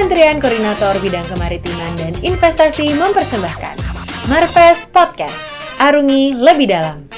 Kementerian Koordinator Bidang Kemaritiman dan Investasi mempersembahkan Marves Podcast, arungi lebih dalam.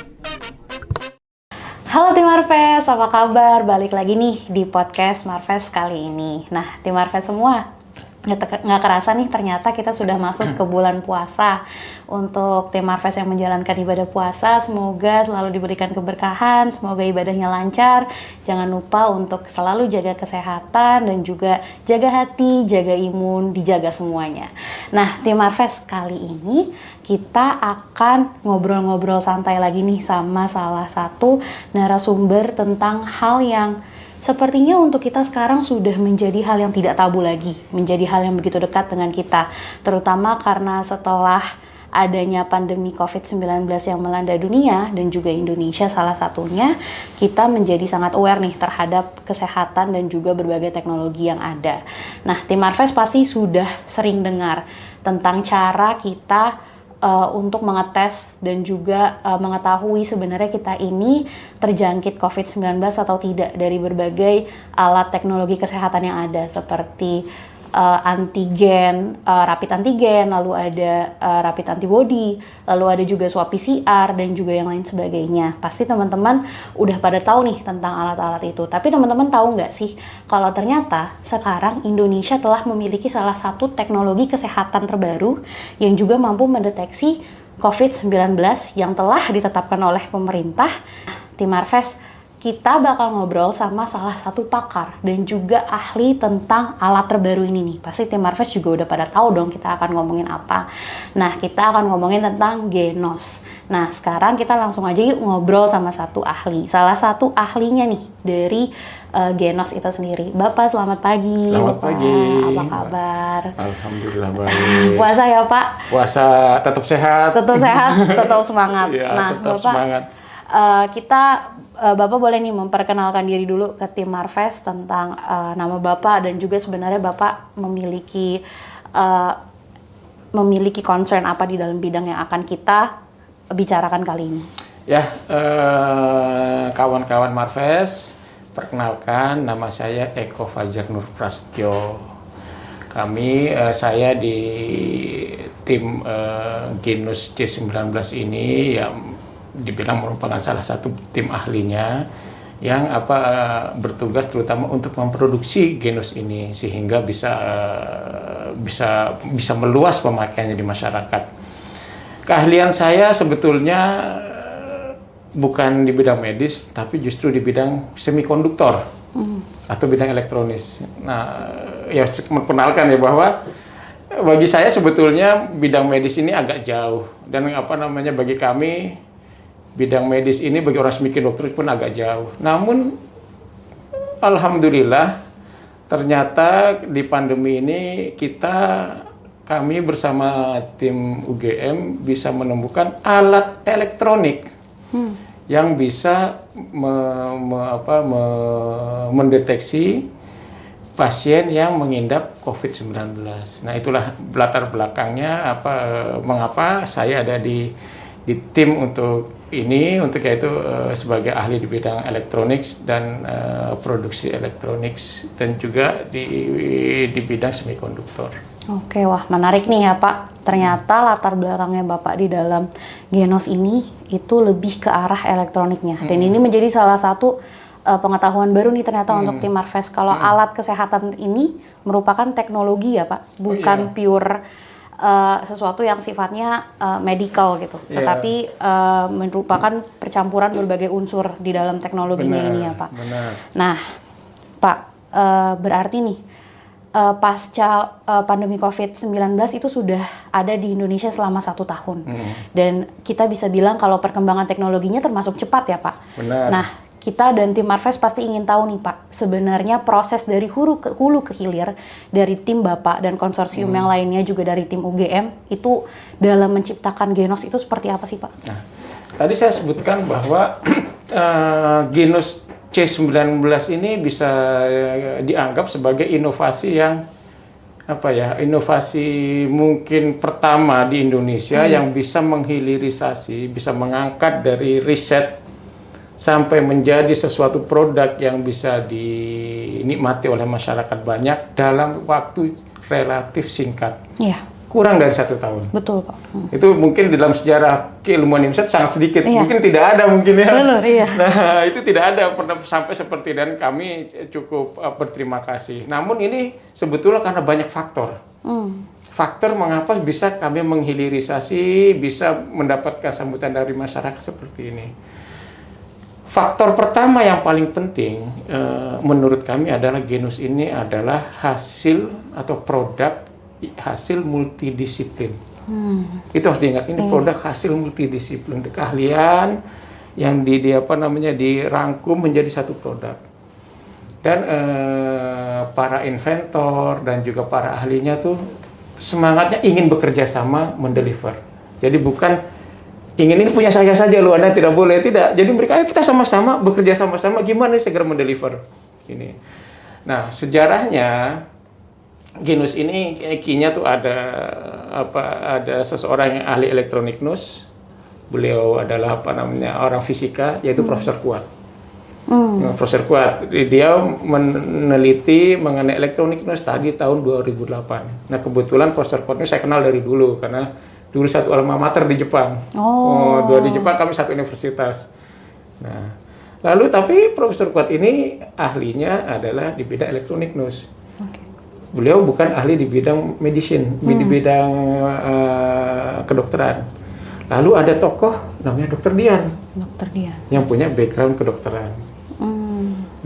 Halo tim Marves, apa kabar? Balik lagi nih di podcast Marves kali ini. Nah, tim Marves semua, nggak kerasa nih ternyata kita sudah masuk ke bulan puasa. Untuk tim Marves yang menjalankan ibadah puasa, semoga selalu diberikan keberkahan, semoga ibadahnya lancar. Jangan lupa untuk selalu jaga kesehatan dan juga jaga hati, jaga imun, dijaga semuanya. Nah, tim Marves kali ini kita akan ngobrol-ngobrol santai lagi nih sama salah satu narasumber tentang hal yang sepertinya untuk kita sekarang sudah menjadi hal yang tidak tabu lagi, menjadi hal yang begitu dekat dengan kita, terutama karena setelah adanya pandemi COVID-19 yang melanda dunia dan juga Indonesia salah satunya, kita menjadi sangat aware nih terhadap kesehatan dan juga berbagai teknologi yang ada. Nah, tim Marves pasti sudah sering dengar tentang cara kita untuk mengetes dan juga mengetahui sebenarnya kita ini terjangkit COVID-19 atau tidak dari berbagai alat teknologi kesehatan yang ada seperti antigen, rapid antigen, lalu ada rapid antibody, lalu ada juga swab PCR dan juga yang lain sebagainya. Pasti teman-teman udah pada tahu nih tentang alat-alat itu. Tapi teman-teman tahu nggak sih kalau ternyata sekarang Indonesia telah memiliki salah satu teknologi kesehatan terbaru yang juga mampu mendeteksi COVID-19 yang telah ditetapkan oleh pemerintah. Tim Marves, kita bakal ngobrol sama salah satu pakar dan juga ahli tentang alat terbaru ini nih. Pasti tim Marves juga udah pada tahu dong kita akan ngomongin apa. Nah, kita akan ngomongin tentang Genos. Nah, sekarang kita langsung aja yuk ngobrol sama satu ahli. Salah satu ahlinya nih dari Genos itu sendiri. Bapak, selamat pagi. Selamat pagi. Apa kabar? Alhamdulillah baik. Puasa ya, Pak? Puasa tetap sehat. Tetap sehat, tetap semangat. Ya, nah, tetap Bapak, semangat. Bapak boleh nih memperkenalkan diri dulu ke tim Marves tentang nama Bapak dan juga sebenarnya Bapak memiliki concern apa di dalam bidang yang akan kita bicarakan kali ini. Ya, kawan-kawan Marves, perkenalkan nama saya Eko Fajar Nur Prastyo. Saya di tim Genos C19 ini yang dibilang merupakan salah satu tim ahlinya yang bertugas terutama untuk memproduksi Genos ini sehingga bisa meluas pemakaiannya di masyarakat. Keahlian saya sebetulnya bukan di bidang medis tapi justru di bidang semikonduktor atau bidang elektronis. Nah, ya memperkenalkan ya bahwa bagi saya sebetulnya bidang medis ini agak jauh dan bagi kami bidang medis ini bagi orang semikonduktor pun agak jauh. Namun, alhamdulillah, ternyata di pandemi ini kami bersama tim UGM bisa menemukan alat elektronik yang bisa mendeteksi pasien yang mengidap COVID-19. Nah, itulah latar belakangnya mengapa saya ada di tim untuk yaitu sebagai ahli di bidang elektronik dan produksi elektronik dan juga di bidang semikonduktor. Oke, wah menarik nih ya Pak. Ternyata latar belakangnya Bapak di dalam Genos ini itu lebih ke arah elektroniknya. Dan ini menjadi salah satu pengetahuan baru nih ternyata untuk tim Marves. Kalau alat kesehatan ini merupakan teknologi ya Pak, bukan pure sesuatu yang sifatnya medical gitu, tetapi merupakan percampuran berbagai unsur di dalam teknologinya ini ya Pak. Benar. Nah, Pak, berarti nih pasca pandemi COVID-19 itu sudah ada di Indonesia selama 1 tahun, dan kita bisa bilang kalau perkembangan teknologinya termasuk cepat ya Pak. Benar. Nah, kita dan tim Marves pasti ingin tahu nih Pak, sebenarnya proses dari hulu ke hilir dari tim Bapak dan konsorsium yang lainnya juga dari tim UGM itu dalam menciptakan Genos itu seperti apa sih Pak? Nah, tadi saya sebutkan bahwa Genos C19 ini bisa dianggap sebagai inovasi yang inovasi mungkin pertama di Indonesia yang bisa menghilirisasi, bisa mengangkat dari riset sampai menjadi sesuatu produk yang bisa dinikmati oleh masyarakat banyak dalam waktu relatif singkat. Iya. Kurang dari 1 tahun. Betul, Pak. Itu mungkin dalam sejarah keilmuan Indonesia sangat sedikit. Iya. Mungkin tidak ada mungkin ya. Benar, iya. Nah, itu tidak ada pernah sampai seperti, dan kami cukup berterima kasih. Namun ini sebetulnya karena banyak faktor. Faktor mengapa bisa kami menghilirisasi, bisa mendapatkan sambutan dari masyarakat seperti ini. Faktor pertama yang paling penting menurut kami adalah genus ini adalah hasil atau produk hasil multidisiplin. Itu harus diingat, ini produk hasil multidisiplin, keahlian yang dirangkum menjadi satu produk. Dan para inventor dan juga para ahlinya tuh semangatnya ingin bekerja sama mendeliver. Jadi bukan ingin ini punya saya saja, lu Anda tidak boleh, tidak. Jadi mereka, ayo kita sama-sama bekerja sama-sama gimana segera mendeliver ini. Nah, sejarahnya genus ini kayaknya tuh ada seseorang yang ahli elektronik NUS. Beliau adalah orang fisika, yaitu Profesor Kuat. Profesor Kuat, dia meneliti mengenai elektronik NUS tadi tahun 2008. Nah, kebetulan Profesor Kuat ini saya kenal dari dulu karena dulu satu alma mater di Jepang. Dua di Jepang, kami satu universitas. Nah, lalu tapi Profesor Kuat ini ahlinya adalah di bidang elektronik NUS. Beliau bukan ahli di bidang medicine, di bidang kedokteran. Lalu ada tokoh namanya Dr. Dian. Dr. Dian. Yang punya background kedokteran.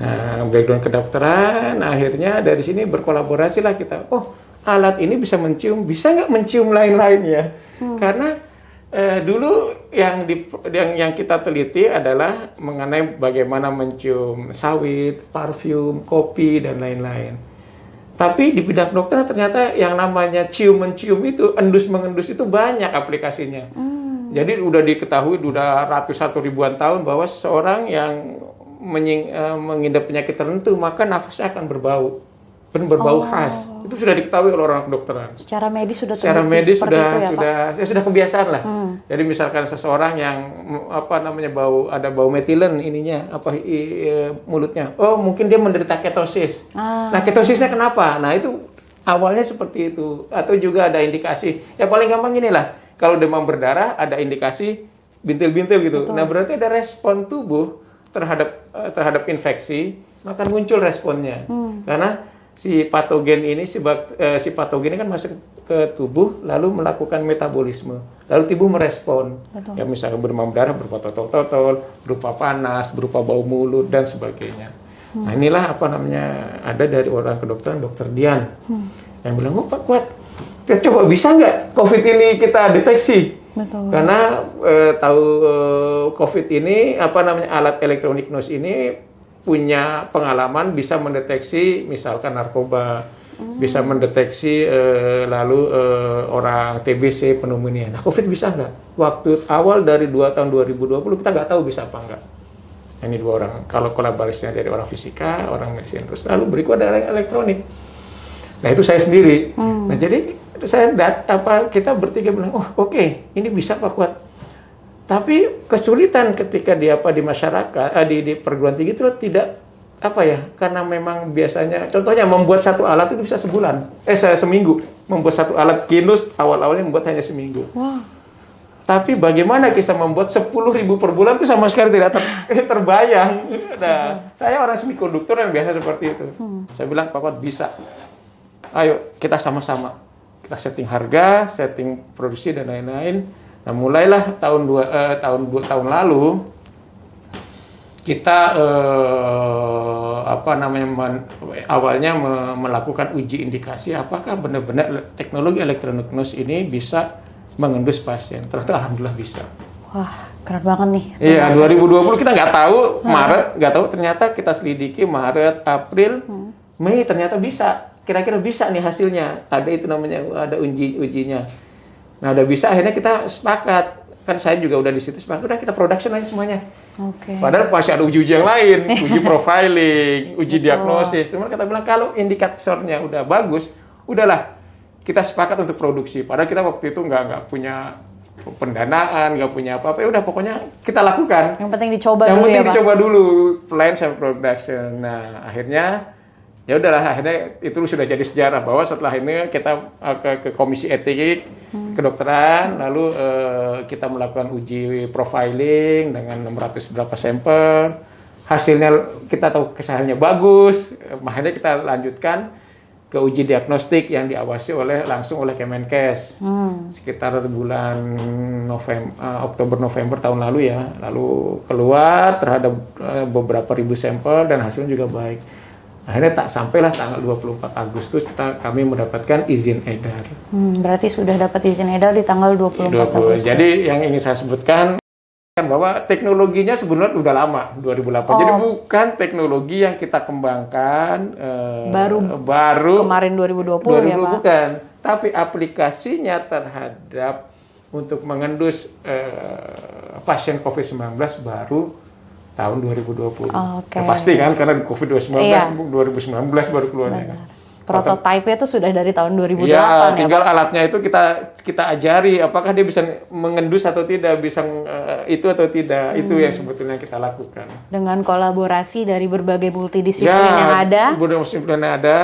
Nah, background kedokteran, akhirnya dari sini berkolaborasi lah kita. Oh, alat ini bisa mencium, bisa nggak mencium lain-lainnya? Karena dulu yang kita teliti adalah mengenai bagaimana mencium sawit, parfum, kopi, dan lain-lain. Tapi di bidang kedokteran ternyata yang namanya cium-mencium itu, endus-mengendus itu banyak aplikasinya. Jadi udah diketahui, udah ratusan atau ribuan tahun bahwa seseorang yang mengidap penyakit tertentu, maka nafasnya akan berbau. Berbau khas. Itu sudah diketahui oleh orang kedokteran. Secara medis sudah secara medis sudah kebiasaan lah. Jadi misalkan seseorang yang ada bau metilen ininya mulutnya. Oh, mungkin dia menderita ketosis. Nah, ketosisnya kenapa? Nah, itu awalnya seperti itu. Atau juga ada indikasi. Ya paling gampang inilah. Kalau demam berdarah ada indikasi bintil-bintil gitu. Betul. Nah, berarti ada respon tubuh terhadap infeksi, maka muncul responnya. Karena si patogen ini kan masuk ke tubuh lalu melakukan metabolisme, lalu tubuh merespon. Betul. Ya misalnya demam berdarah berupa totol-totol, berupa panas, berupa bau mulut dan sebagainya. Nah, inilah ada dari orang kedokteran Dr. Dian yang bilang, oh Pak Kuat, kita coba bisa nggak COVID ini kita deteksi? Betul. Karena COVID ini alat elektronik NUS ini punya pengalaman bisa mendeteksi misalkan narkoba, bisa mendeteksi orang TBC, pneumonia. Nah, COVID bisa nggak? Waktu awal dari tahun 2020 kita nggak tahu bisa apa nggak. Ini dua orang. Kalau kolaborasinya dari orang fisika, orang medicine, terus lalu berikut ada elektronik. Nah, itu saya sendiri. Nah, jadi kita bertiga bilang, oh oke, ini bisa Pak Kuat. Tapi kesulitan ketika di masyarakat, di perguruan tinggi itu tidak karena memang biasanya, contohnya membuat satu alat itu bisa seminggu. Membuat satu alat genus awal-awalnya membuat hanya seminggu. Wow. Tapi bagaimana kita membuat 10.000 per bulan itu sama sekali tidak terbayang. Nah, saya orang semikonduktor yang biasa seperti itu. Saya bilang, Pak Kuat bisa. Ayo kita sama-sama. Kita setting harga, setting produksi dan lain-lain. Nah, mulailah tahun lalu kita awalnya melakukan uji indikasi apakah benar-benar teknologi elektronik NUS ini bisa mengendus pasien. Ternyata alhamdulillah bisa. Wah, keren banget nih. Iya, 2020 kita nggak tahu, Maret nggak tahu, ternyata kita selidiki Maret, April, Mei ternyata bisa. Kira-kira bisa nih hasilnya. Ada itu namanya, ada ujinya. Nah, udah bisa, akhirnya kita sepakat. Kan saya juga udah di situ sepakat, udah kita production aja semuanya. Oke. Padahal masih ada uji-uji yang lain, uji profiling, uji diagnosis. Cuma kita bilang kalau indikatornya udah bagus, udahlah kita sepakat untuk produksi. Padahal kita waktu itu nggak punya pendanaan, nggak punya apa-apa. Ya udah pokoknya kita lakukan. Yang penting dicoba dulu ya, Pak? Yang penting dicoba dulu, plan sampai production. Nah, akhirnya Ya udahlah, akhirnya itu sudah jadi sejarah bahwa setelah ini kita ke komisi etik kedokteran, lalu kita melakukan uji profiling dengan 600 berapa sampel, hasilnya kita tahu kesahihannya bagus, akhirnya kita lanjutkan ke uji diagnostik yang diawasi langsung oleh Kemenkes sekitar bulan Oktober November tahun lalu ya, lalu keluar terhadap beberapa ribu sampel dan hasilnya juga baik. Akhirnya tak sampailah tanggal 24 Agustus kami mendapatkan izin edar. Berarti sudah dapat izin edar di tanggal 24 Agustus. Jadi yang ingin saya sebutkan bahwa teknologinya sebenarnya udah lama, 2008. Jadi bukan teknologi yang kita kembangkan baru kemarin 2020 ya Pak? Bukan, tapi aplikasinya terhadap untuk mengendus pasien COVID-19 baru tahun 2020. Ya, pasti kan, karena COVID-19 2019 baru keluarnya. Prototipe-nya itu sudah dari tahun 2008 ya, ya, tinggal Pak? alatnya itu kita ajari apakah dia bisa mengendus atau tidak, bisa itu atau tidak. Itu yang sebetulnya kita lakukan. Dengan kolaborasi dari berbagai multidisiplin yang ada. Multidisiplin yang ada.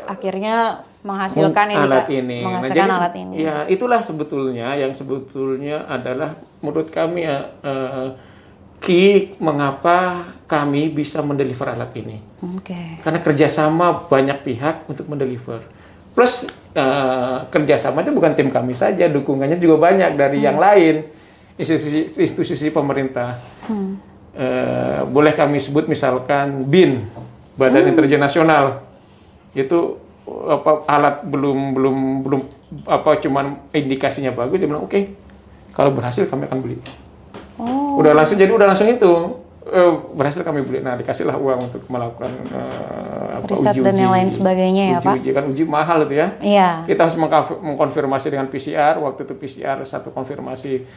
Akhirnya menghasilkan alat ini. Menghasilkan alat ini. Ya, itulah sebetulnya yang adalah menurut kami mengapa kami bisa mendeliver alat ini. Karena kerjasama banyak pihak untuk mendeliver. Plus kerjasama itu bukan tim kami saja, dukungannya juga banyak dari yang lain, institusi pemerintah. Boleh kami sebut misalkan BIN, Badan Intelijen Nasional. Itu alat belum cuman indikasinya bagus, dia bilang oke, kalau berhasil kami akan beli. Udah langsung itu berhasil kami beli. Nah, dikasihlah uang untuk melakukan riset dan yang lain sebagainya ya Pak. Uji mahal itu ya. Iya. Kita harus mengkonfirmasi dengan PCR. Waktu itu PCR satu konfirmasi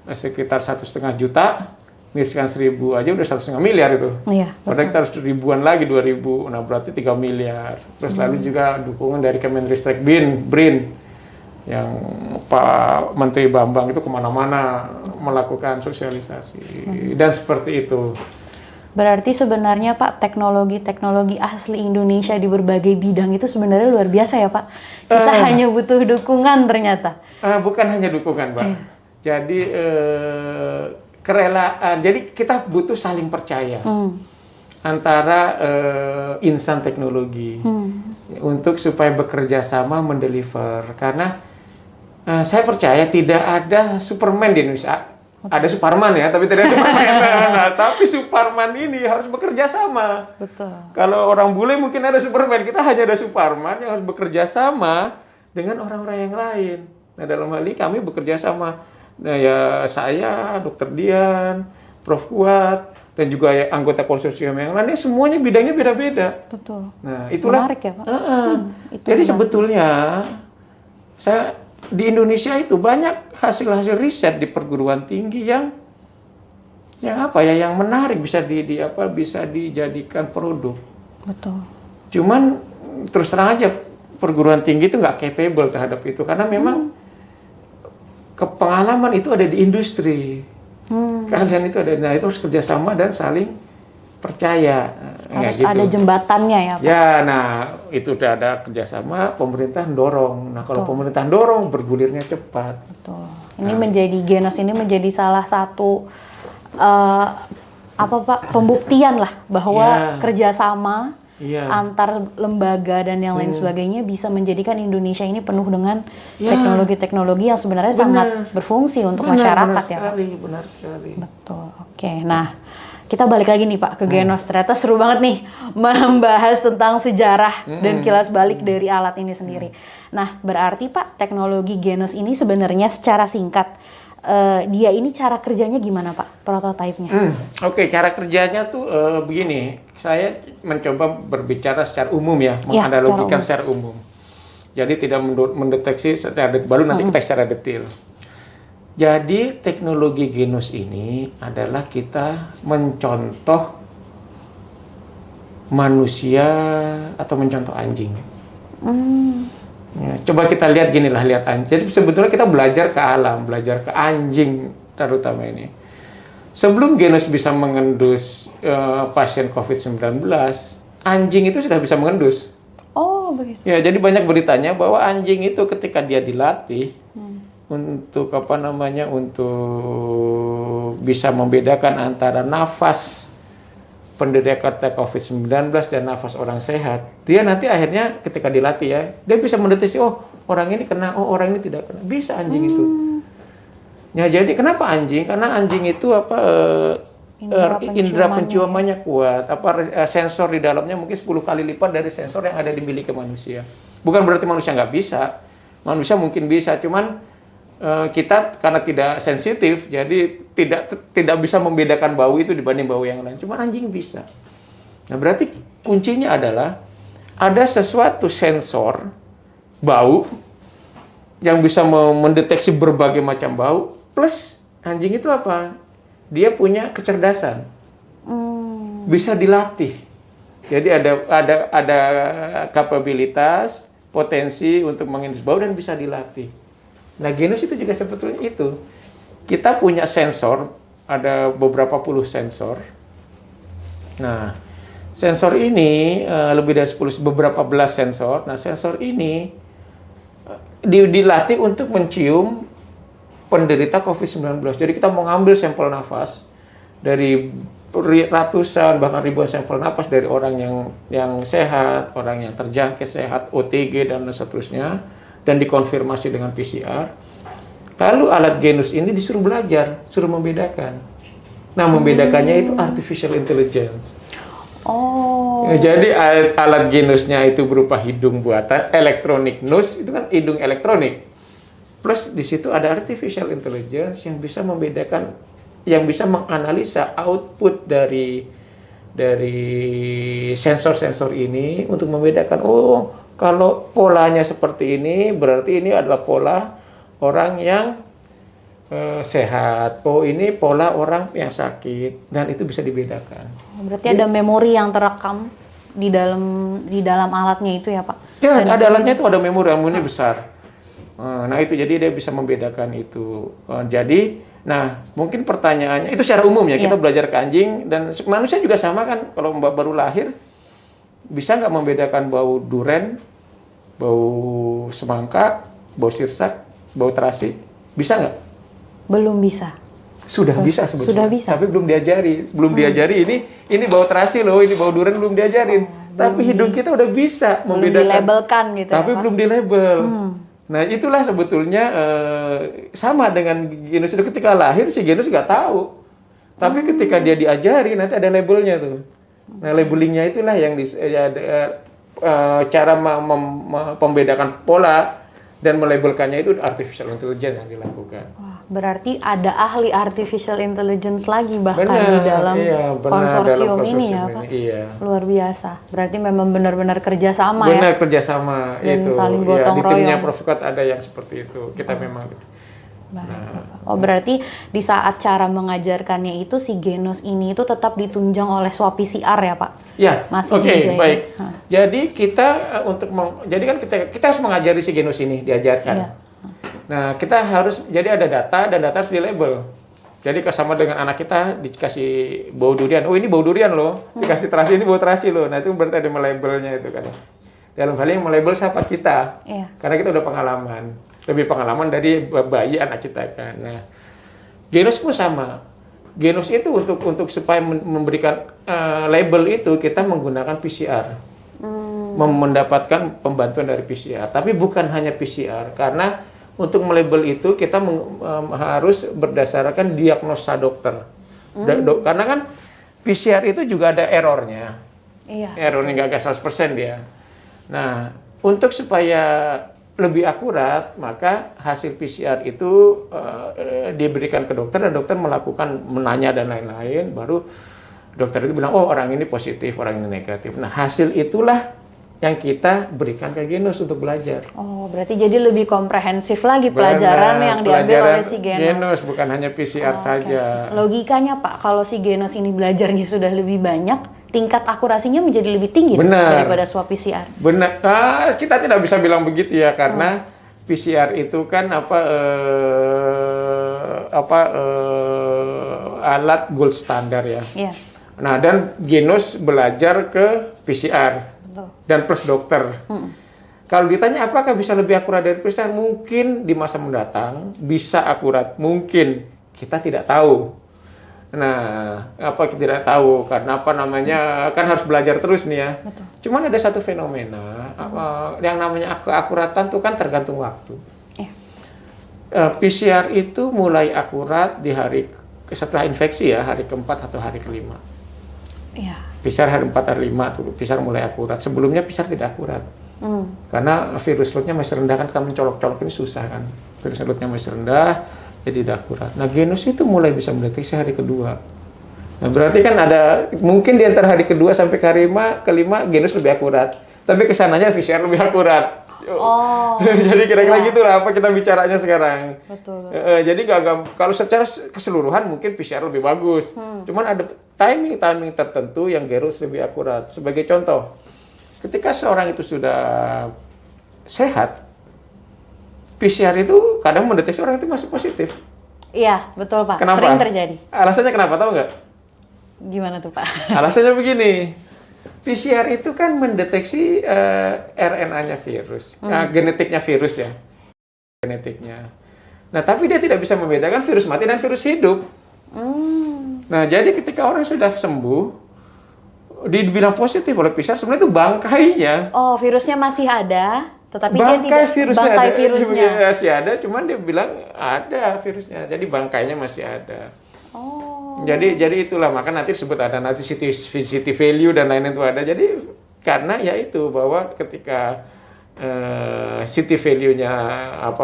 sekitar 1,5 juta. Misalkan 1.000 aja udah 1,5 miliar itu. Iya. Padahal kita harus ribuan lagi, 2.000. Nah, berarti 3 miliar. Terus lalu juga dukungan dari Kemenristek BRIN. Yang Pak Menteri Bambang itu kemana-mana melakukan sosialisasi dan seperti itu. Berarti sebenarnya Pak, teknologi asli Indonesia di berbagai bidang itu sebenarnya luar biasa ya Pak. Kita hanya butuh dukungan ternyata. Bukan hanya dukungan Pak. Jadi kerelaan. Jadi kita butuh saling percaya antara insan teknologi untuk supaya bekerja sama mendeliver. Karena saya percaya tidak ada Superman di Indonesia. Ada Superman ya, tapi tidak ada Superman. Nah, tapi Superman ini harus bekerja sama. Betul. Kalau orang bule mungkin ada Superman, kita hanya ada Superman yang harus bekerja sama dengan orang-orang yang lain. Nah, dalam hal ini kami bekerja sama. Nah, ya saya, Dr. Dian, Prof. Kuat, dan juga ya, anggota konsorsium yang lainnya, semuanya bidangnya beda-beda. Betul. Nah, itulah. Menarik ya Pak. Jadi sebetulnya di Indonesia itu banyak hasil-hasil riset di perguruan tinggi yang menarik, bisa bisa dijadikan produk. Betul. Cuman terus terang aja perguruan tinggi itu nggak capable terhadap itu karena memang pengalaman itu ada di industri. Kalian itu ada, nah itu harus kerjasama dan saling percaya. Harus ada jembatannya ya Pak? Ya, nah itu udah ada kerjasama, pemerintah dorong. Nah kalau pemerintah dorong, bergulirnya cepat. Betul. Ini menjadi Genos ini menjadi salah satu pembuktian lah bahwa kerjasama antar lembaga dan yang lain sebagainya bisa menjadikan Indonesia ini penuh dengan teknologi-teknologi yang sebenarnya sangat berfungsi untuk masyarakat ya Pak. Benar sekali. Betul. Oke, nah kita balik lagi nih Pak ke Genos. Ternyata seru banget nih membahas tentang sejarah dan kilas balik dari alat ini sendiri. Nah, berarti Pak, teknologi Genos ini sebenarnya secara singkat, dia ini cara kerjanya gimana Pak, prototipenya? Oke, cara kerjanya tuh begini. Saya mencoba berbicara secara umum ya, menganalogikan secara umum. Jadi tidak mendeteksi secara detail, baru nanti kita secara detail. Jadi teknologi Genos ini adalah kita mencontoh manusia atau mencontoh anjing. Ya, coba kita lihat lihat anjing. Jadi sebetulnya kita belajar ke alam, belajar ke anjing terutama ini. Sebelum Genos bisa mengendus pasien COVID-19, anjing itu sudah bisa mengendus. Oh, begitu. Ya, jadi banyak beritanya bahwa anjing itu ketika dia dilatih untuk untuk bisa membedakan antara nafas penderita COVID-19 dan nafas orang sehat. Dia nanti akhirnya ketika dilatih ya, dia bisa mendeteksi, oh orang ini kena, oh orang ini tidak kena. Bisa anjing itu. Ya, jadi kenapa anjing? Karena anjing itu indera penciumannya kuat, sensor di dalamnya mungkin 10 kali lipat dari sensor yang ada dimiliki manusia. Bukan berarti manusia nggak bisa, manusia mungkin bisa, cuman kita karena tidak sensitif, jadi tidak bisa membedakan bau itu dibanding bau yang lain. Cuman anjing bisa. Nah, berarti kuncinya adalah ada sesuatu sensor bau yang bisa mendeteksi berbagai macam bau, plus anjing itu apa? Dia punya kecerdasan, bisa dilatih. Jadi ada kapabilitas, potensi untuk mengendus bau dan bisa dilatih. Nah, genus itu juga sebetulnya itu. Kita punya sensor, ada beberapa puluh sensor. Nah, sensor ini lebih dari beberapa belas sensor. Nah, sensor ini dilatih untuk mencium penderita COVID-19. Jadi kita mau ngambil sampel nafas dari ratusan bahkan ribuan sampel nafas dari orang yang sehat, orang yang terjangkit sehat, OTG dan seterusnya, dan dikonfirmasi dengan PCR. Lalu alat genus ini disuruh belajar, suruh membedakan. Nah, membedakannya itu artificial intelligence. Oh. Jadi alat genusnya itu berupa hidung buatan, elektronik nose, itu kan hidung elektronik. Plus di situ ada artificial intelligence yang bisa membedakan, yang bisa menganalisa output dari sensor-sensor ini untuk membedakan, oh kalau polanya seperti ini berarti ini adalah pola orang yang sehat. Oh, ini pola orang yang sakit, dan itu bisa dibedakan. Berarti ada memori yang terekam di dalam alatnya itu ya, Pak? Ya, ada alatnya itu, ada memori besar. Nah, itu jadi dia bisa membedakan itu. Jadi, nah mungkin pertanyaannya itu secara umum ya, kita belajar ke anjing, dan manusia juga sama kan, kalau baru lahir bisa nggak membedakan bau duren, bau semangka, bau sirsak, bau terasi? Bisa nggak? Belum bisa. Sudah bisa sebetulnya. Sudah bisa. Tapi belum diajari. Ini bau terasi loh, ini bau duren belum diajarin. Tapi hidung kita udah bisa membedakan. Belum dilabelkan gitu. Tapi ya, belum dilabel. Nah, itulah sebetulnya sama dengan genus itu. Ketika lahir si genus nggak tahu. Tapi ketika dia diajari nanti ada labelnya tuh. Nah, labelingnya itulah yang cara membedakan pola dan melabelkannya itu artificial intelligence yang dilakukan. Wah, berarti ada ahli artificial intelligence lagi bahkan Benar, di dalam konsorsium dalam ini ya, Pak. Iya. Luar biasa. Berarti memang benar-benar kerjasama ya. Benar, kerjasama Dan itu. saling gotong di timnya royong. Prof. Scott ada yang seperti itu. Kita memang. Baik, Bapak. Oh, berarti di saat cara mengajarkannya itu si genus ini itu tetap ditunjang oleh swab PCR ya, Pak? Ya, Masih oke, dijahit. baik. Jadi kita jadi kan kita harus mengajari si genus ini, diajarkan. Iya. Nah, kita harus, jadi ada data dan data harus dilabel. Jadi sama dengan anak kita dikasih bau durian, oh ini bau durian loh, dikasih terasi, ini bau terasi loh. Nah, itu berarti ada melabelnya itu kan. Dalam hal ini melabel siapa kita, karena kita udah pengalaman. Lebih pengalaman dari bayi anak kita kan. Nah, genus pun sama. Genus itu untuk supaya memberikan label itu kita menggunakan PCR. Mendapatkan pembantuan dari PCR. Tapi bukan hanya PCR, karena untuk melabel itu kita harus berdasarkan diagnosa dokter. Karena kan PCR itu juga ada errornya. Iya. Errornya nggak 100% dia. Nah, untuk supaya lebih akurat, maka hasil PCR itu diberikan ke dokter, dan dokter menanya dan lain-lain, baru dokter itu bilang, oh orang ini positif, orang ini negatif. Nah, hasil itulah yang kita berikan ke genus untuk belajar. Oh, berarti jadi lebih komprehensif lagi pelajaran yang diambil oleh si genus. Bukan hanya PCR saja. Logikanya, Pak, kalau si genus ini belajarnya sudah lebih banyak, tingkat akurasinya menjadi lebih tinggi daripada swab PCR. Benar. Kita tidak bisa bilang begitu ya, karena PCR itu kan alat gold standar ya. Iya. Nah, dan Genus belajar ke PCR dan plus dokter. Kalau ditanya apakah bisa lebih akurat dari PCR, mungkin di masa mendatang bisa akurat, mungkin kita tidak tahu. Nah, apa kita tidak tahu karena apa namanya kan harus belajar terus nih ya. Betul. Cuman ada satu fenomena yang namanya keakuratan tuh kan tergantung waktu. Iya. PCR itu mulai akurat di hari setelah infeksi ya, hari keempat atau hari kelima. Iya. PCR hari 4 hari 5 tuh PCR mulai akurat. Sebelumnya PCR tidak akurat. Karena virus loadnya masih rendah kan, kita mencolok-colok ini susah kan. Virus loadnya masih rendah, jadi tidak akurat. Nah, Genus itu mulai bisa mendeteksi hari kedua. Nah, berarti kan ada mungkin di antara hari kedua sampai ke hari kelima Genus lebih akurat. Tapi kesananya PCR lebih akurat. Oh. Jadi kira-kira gitulah apa kita bicaranya sekarang. Betul. Jadi kalau secara keseluruhan mungkin PCR lebih bagus. Cuman ada timing tertentu yang Genus lebih akurat. Sebagai contoh, ketika seorang itu sudah sehat, PCR itu kadang mendeteksi orang itu masih positif. Iya, betul Pak. Kenapa? Sering terjadi. Alasannya kenapa, tahu nggak? Gimana tuh Pak? Alasannya begini, PCR itu kan mendeteksi RNA-nya virus, genetiknya virus ya, genetiknya. Nah, tapi dia tidak bisa membedakan virus mati dan virus hidup. Nah, jadi ketika orang sudah sembuh, dibilang positif oleh PCR, sebenarnya itu bangkainya. Oh, virusnya masih ada, tetapi Bangkai dia tidak bangkai virusnya. Masih ada, cuman dia bilang ada virusnya, jadi bangkainya masih ada. Oh. Jadi itulah, maka nanti disebut ada nanti city value dan lain-lain itu ada. Jadi karena ya itu bahwa ketika city value-nya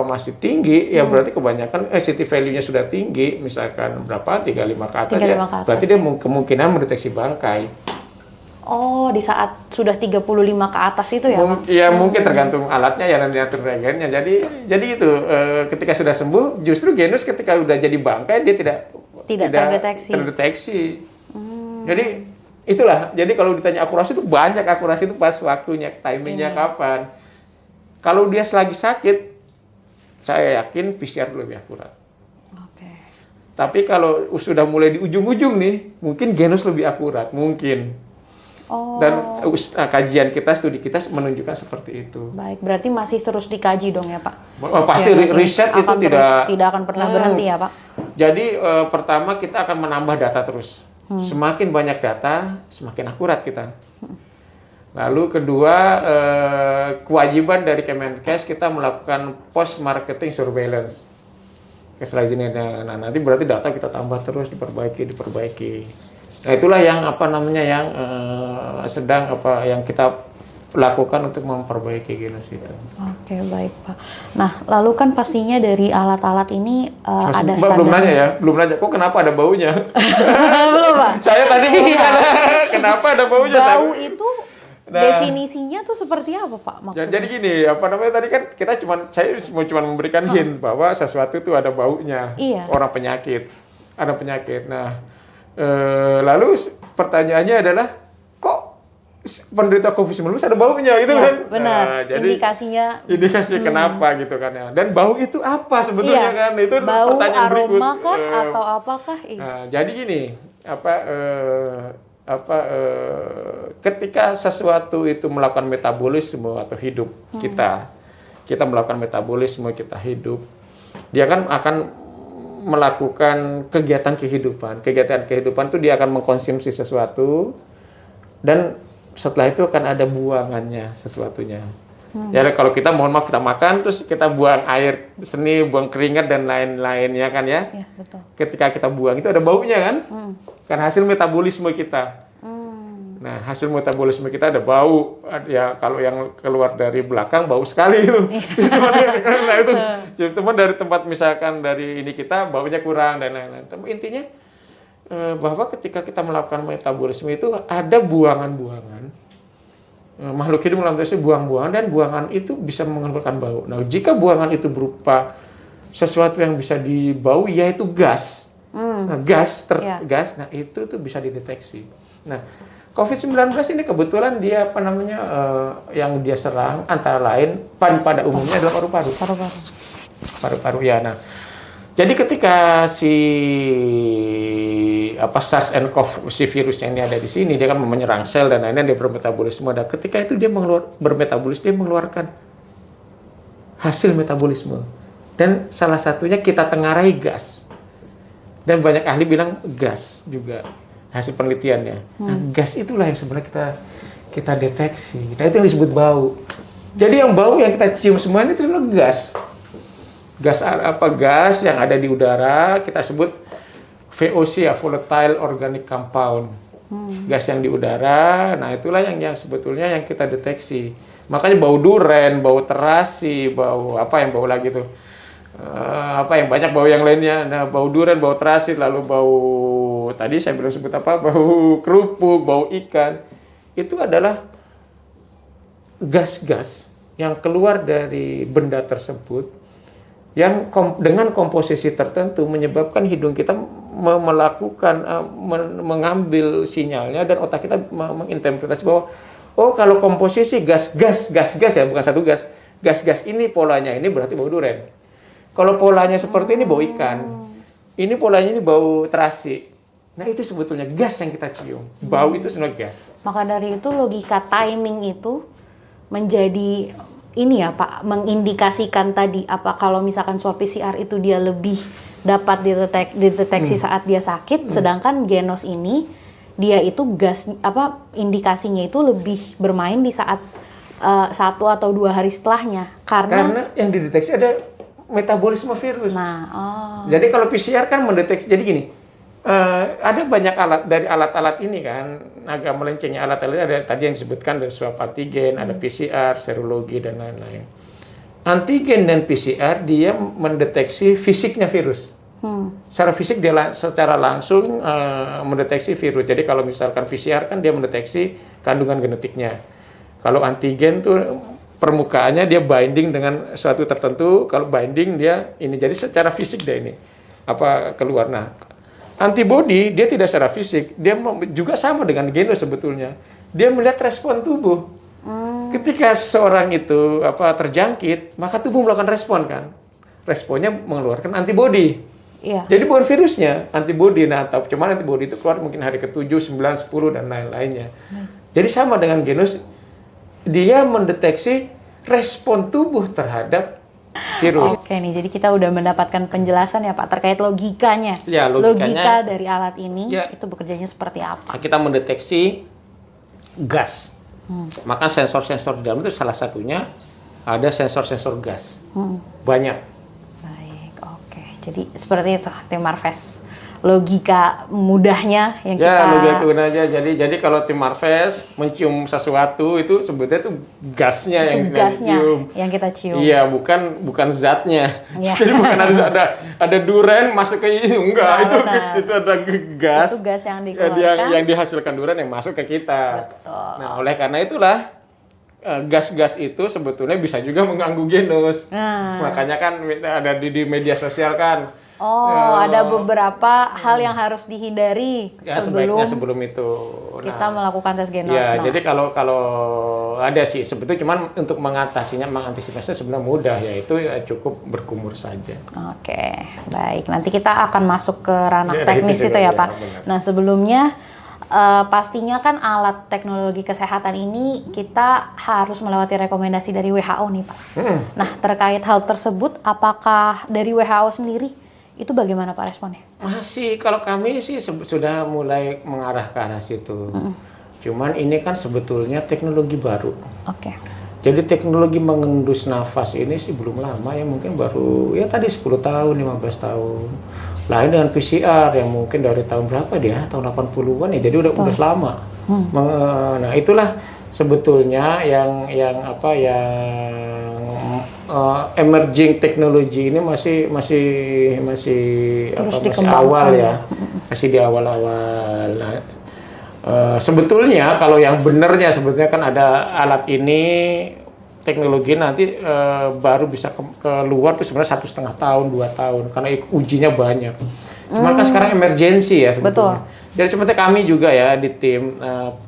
masih tinggi, ya berarti kebanyakan city value-nya sudah tinggi, misalkan berapa 35 ke atas 35 ya. ke atas, berarti dia kemungkinan mendeteksi bangkai. Oh, di saat sudah 35 ke atas itu ya, Pak? Ya mungkin tergantung alatnya ya dan diatur reagennya. Jadi itu ketika sudah sembuh, justru Genus ketika udah jadi bangkai dia tidak terdeteksi. Jadi itulah. Jadi kalau ditanya akurasi itu banyak, akurasi itu pas waktunya, timingnya kapan. Kalau dia selagi sakit, saya yakin PCR lebih akurat. Oke. Tapi kalau sudah mulai di ujung-ujung nih, mungkin Genus lebih akurat, mungkin. Oh. Dan kajian kita, studi kita menunjukkan seperti itu. Baik, berarti masih terus dikaji dong ya Pak? Pasti riset itu tidak akan pernah berhenti ya Pak? Jadi pertama kita akan menambah data terus. Semakin banyak data, semakin akurat kita. Lalu kedua, kewajiban dari Kemenkes kita melakukan post marketing surveillance. Nah, nanti berarti data kita tambah terus, diperbaiki. Nah, itulah yang yang kita lakukan untuk memperbaiki Genus itu. Oke, baik Pak. Nah, lalu kan pastinya dari alat-alat ini ada standar. Belum nanya, kok kenapa ada baunya? Belum Pak. Saya tadi bukan. Kenapa ada baunya? Bau itu definisinya tuh seperti apa Pak maksudnya? Jadi gini, tadi kan saya cuma memberikan hint bahwa sesuatu itu ada baunya. Iya. Orang penyakit, ada penyakit. Nah, lalu pertanyaannya adalah kok penderita COVID-19 ada baunya gitu kan? Benar. Nah, jadi indikasi kenapa gitu kan ya? Dan bau itu apa sebetulnya kan? Itu bau, pertanyaan berikut. aroma kah atau apakah? Nah, jadi gini, ketika sesuatu itu melakukan metabolisme atau hidup kita melakukan metabolisme, kita hidup, dia kan akan melakukan kegiatan kehidupan itu dia akan mengkonsumsi sesuatu dan setelah itu akan ada buangannya sesuatunya. Ya kalau kita mohon maaf kita makan terus kita buang air seni, buang keringat dan lain-lainnya kan ya. Iya, betul. Ketika kita buang itu ada baunya kan? Karena hasil metabolisme kita. Nah, hasil metabolisme kita ada bau. Ya kalau yang keluar dari belakang bau sekali itu. Cuma dari tempat misalkan dari ini kita baunya kurang dan lain-lain. Tapi intinya bahwa ketika kita melakukan metabolisme itu ada buangan-buangan. Makhluk hidup dalam tersebut buang-buangan dan buangan itu bisa mengeluarkan bau. Nah, jika buangan itu berupa sesuatu yang bisa dibau yaitu gas. Nah, gas, nah itu tuh bisa dideteksi. Nah, COVID-19 ini kebetulan dia yang dia serang antara lain pada umumnya adalah paru-paru. Paru-paru ya. Nah, jadi ketika si SARS and CoV si virusnya ini ada di sini, dia kan menyerang sel dan lainnya, dia bermetabolisme. Dan ketika itu dia bermetabolisme, dia mengeluarkan hasil metabolisme. Dan salah satunya kita tengarai gas. Dan banyak ahli bilang gas juga hasil penelitiannya. Nah, gas itulah yang sebenarnya kita deteksi. Nah, itu yang disebut bau. Jadi yang bau yang kita cium semua ini itu sebenarnya gas. Gas yang ada di udara kita sebut VOC ya, volatile organic compound. Gas yang di udara. Nah, itulah yang sebetulnya yang kita deteksi. Makanya bau duren, bau terasi, bau apa yang bau lagi tuh? Yang banyak bau yang lainnya. Nah, bau duren, bau terasi, lalu bau tadi saya belum sebut apa, bau kerupuk, bau ikan. Itu adalah gas-gas yang keluar dari benda tersebut yang dengan komposisi tertentu menyebabkan hidung kita mengambil sinyalnya dan otak kita menginterpretasi bahwa kalau komposisi gas ya, bukan satu gas ini polanya ini berarti bau duren. Kalau polanya seperti ini bau ikan, ini polanya ini bau terasi. Nah, itu sebetulnya gas yang kita cium. Bau itu sebenarnya gas. Maka dari itu logika timing itu menjadi ini ya Pak, mengindikasikan tadi apa kalau misalkan swab PCR itu dia lebih dapat dideteksi saat dia sakit, sedangkan genos ini dia itu gas indikasinya itu lebih bermain di saat 1 atau 2 hari setelahnya karena yang dideteksi ada metabolisme virus. Jadi kalau PCR kan mendeteksi, jadi gini, ada banyak alat, dari alat-alat ini kan, agak melencengnya alat-alat ada tadi yang disebutkan dari swab antigen, ada PCR, serologi, dan lain-lain. Antigen dan PCR dia mendeteksi fisiknya virus. Secara fisik dia secara langsung mendeteksi virus. Jadi kalau misalkan PCR kan dia mendeteksi kandungan genetiknya. Kalau antigen tuh permukaannya dia binding dengan suatu tertentu, kalau binding dia ini, jadi secara fisik dia ini keluar. Nah, antibody dia tidak secara fisik, dia juga sama dengan genos sebetulnya. Dia melihat respon tubuh. Ketika seorang itu terjangkit, maka tubuh melakukan respon kan. Responnya mengeluarkan antibody. Iya. Jadi bukan virusnya, antibody. Nah, cuman antibody itu keluar mungkin hari ke-7, 9, 10 dan lain-lainnya. Jadi sama dengan genos, dia mendeteksi respon tubuh terhadap virus. Oke nih, jadi kita udah mendapatkan penjelasan ya Pak terkait logikanya. Ya, logika dari alat ini itu bekerjanya seperti apa? Kita mendeteksi gas. Maka sensor-sensor di dalam itu salah satunya ada sensor-sensor gas. Banyak. Baik, oke. Jadi seperti itu tim Marves. Logika mudahnya yang kita... logika mudahnya. Jadi kalau tim Marves mencium sesuatu itu sebetulnya itu gasnya yang kita cium. Iya, bukan zatnya. Ya. Jadi bukan ada duren masuk ke ini, enggak. Itu ada gas. Itu gas yang dikeluarkan. Yang dihasilkan duren yang masuk ke kita. Betul. Nah, oleh karena itulah gas-gas itu sebetulnya bisa juga mengganggu genos. Makanya kan ada di media sosial kan. Ada beberapa hal yang harus dihindari sebelum itu kita melakukan tes genos. Ya, jadi kalau ada sih sebetulnya cuman untuk mengantisipasinya sebenarnya mudah, yaitu cukup berkumur saja. Oke, baik. Nanti kita akan masuk ke ranah teknis itu ya Pak. Nah, sebelumnya pastinya kan alat teknologi kesehatan ini kita harus melewati rekomendasi dari WHO nih Pak. Nah, terkait hal tersebut, apakah dari WHO sendiri itu bagaimana Pak responnya? Masih, kalau kami sih sudah mulai mengarah ke arah situ. Cuman ini kan sebetulnya teknologi baru. Oke. Jadi teknologi mengendus nafas ini sih belum lama ya, mungkin baru ya tadi 10 tahun, 15 tahun. Lain dengan PCR yang mungkin dari tahun berapa dia? Tahun 80-an ya. Jadi udah lama. Nah, itulah sebetulnya yang emerging teknologi ini masih awal ya, masih di awal-awal. Nah, sebetulnya kalau yang benernya sebetulnya kan ada alat ini teknologi nanti baru bisa keluar tuh sebenarnya 1,5 tahun, 2 tahun karena ujinya banyak. Cuma kan sekarang emergency ya sebetulnya. Betul. Jadi seperti kami juga ya di tim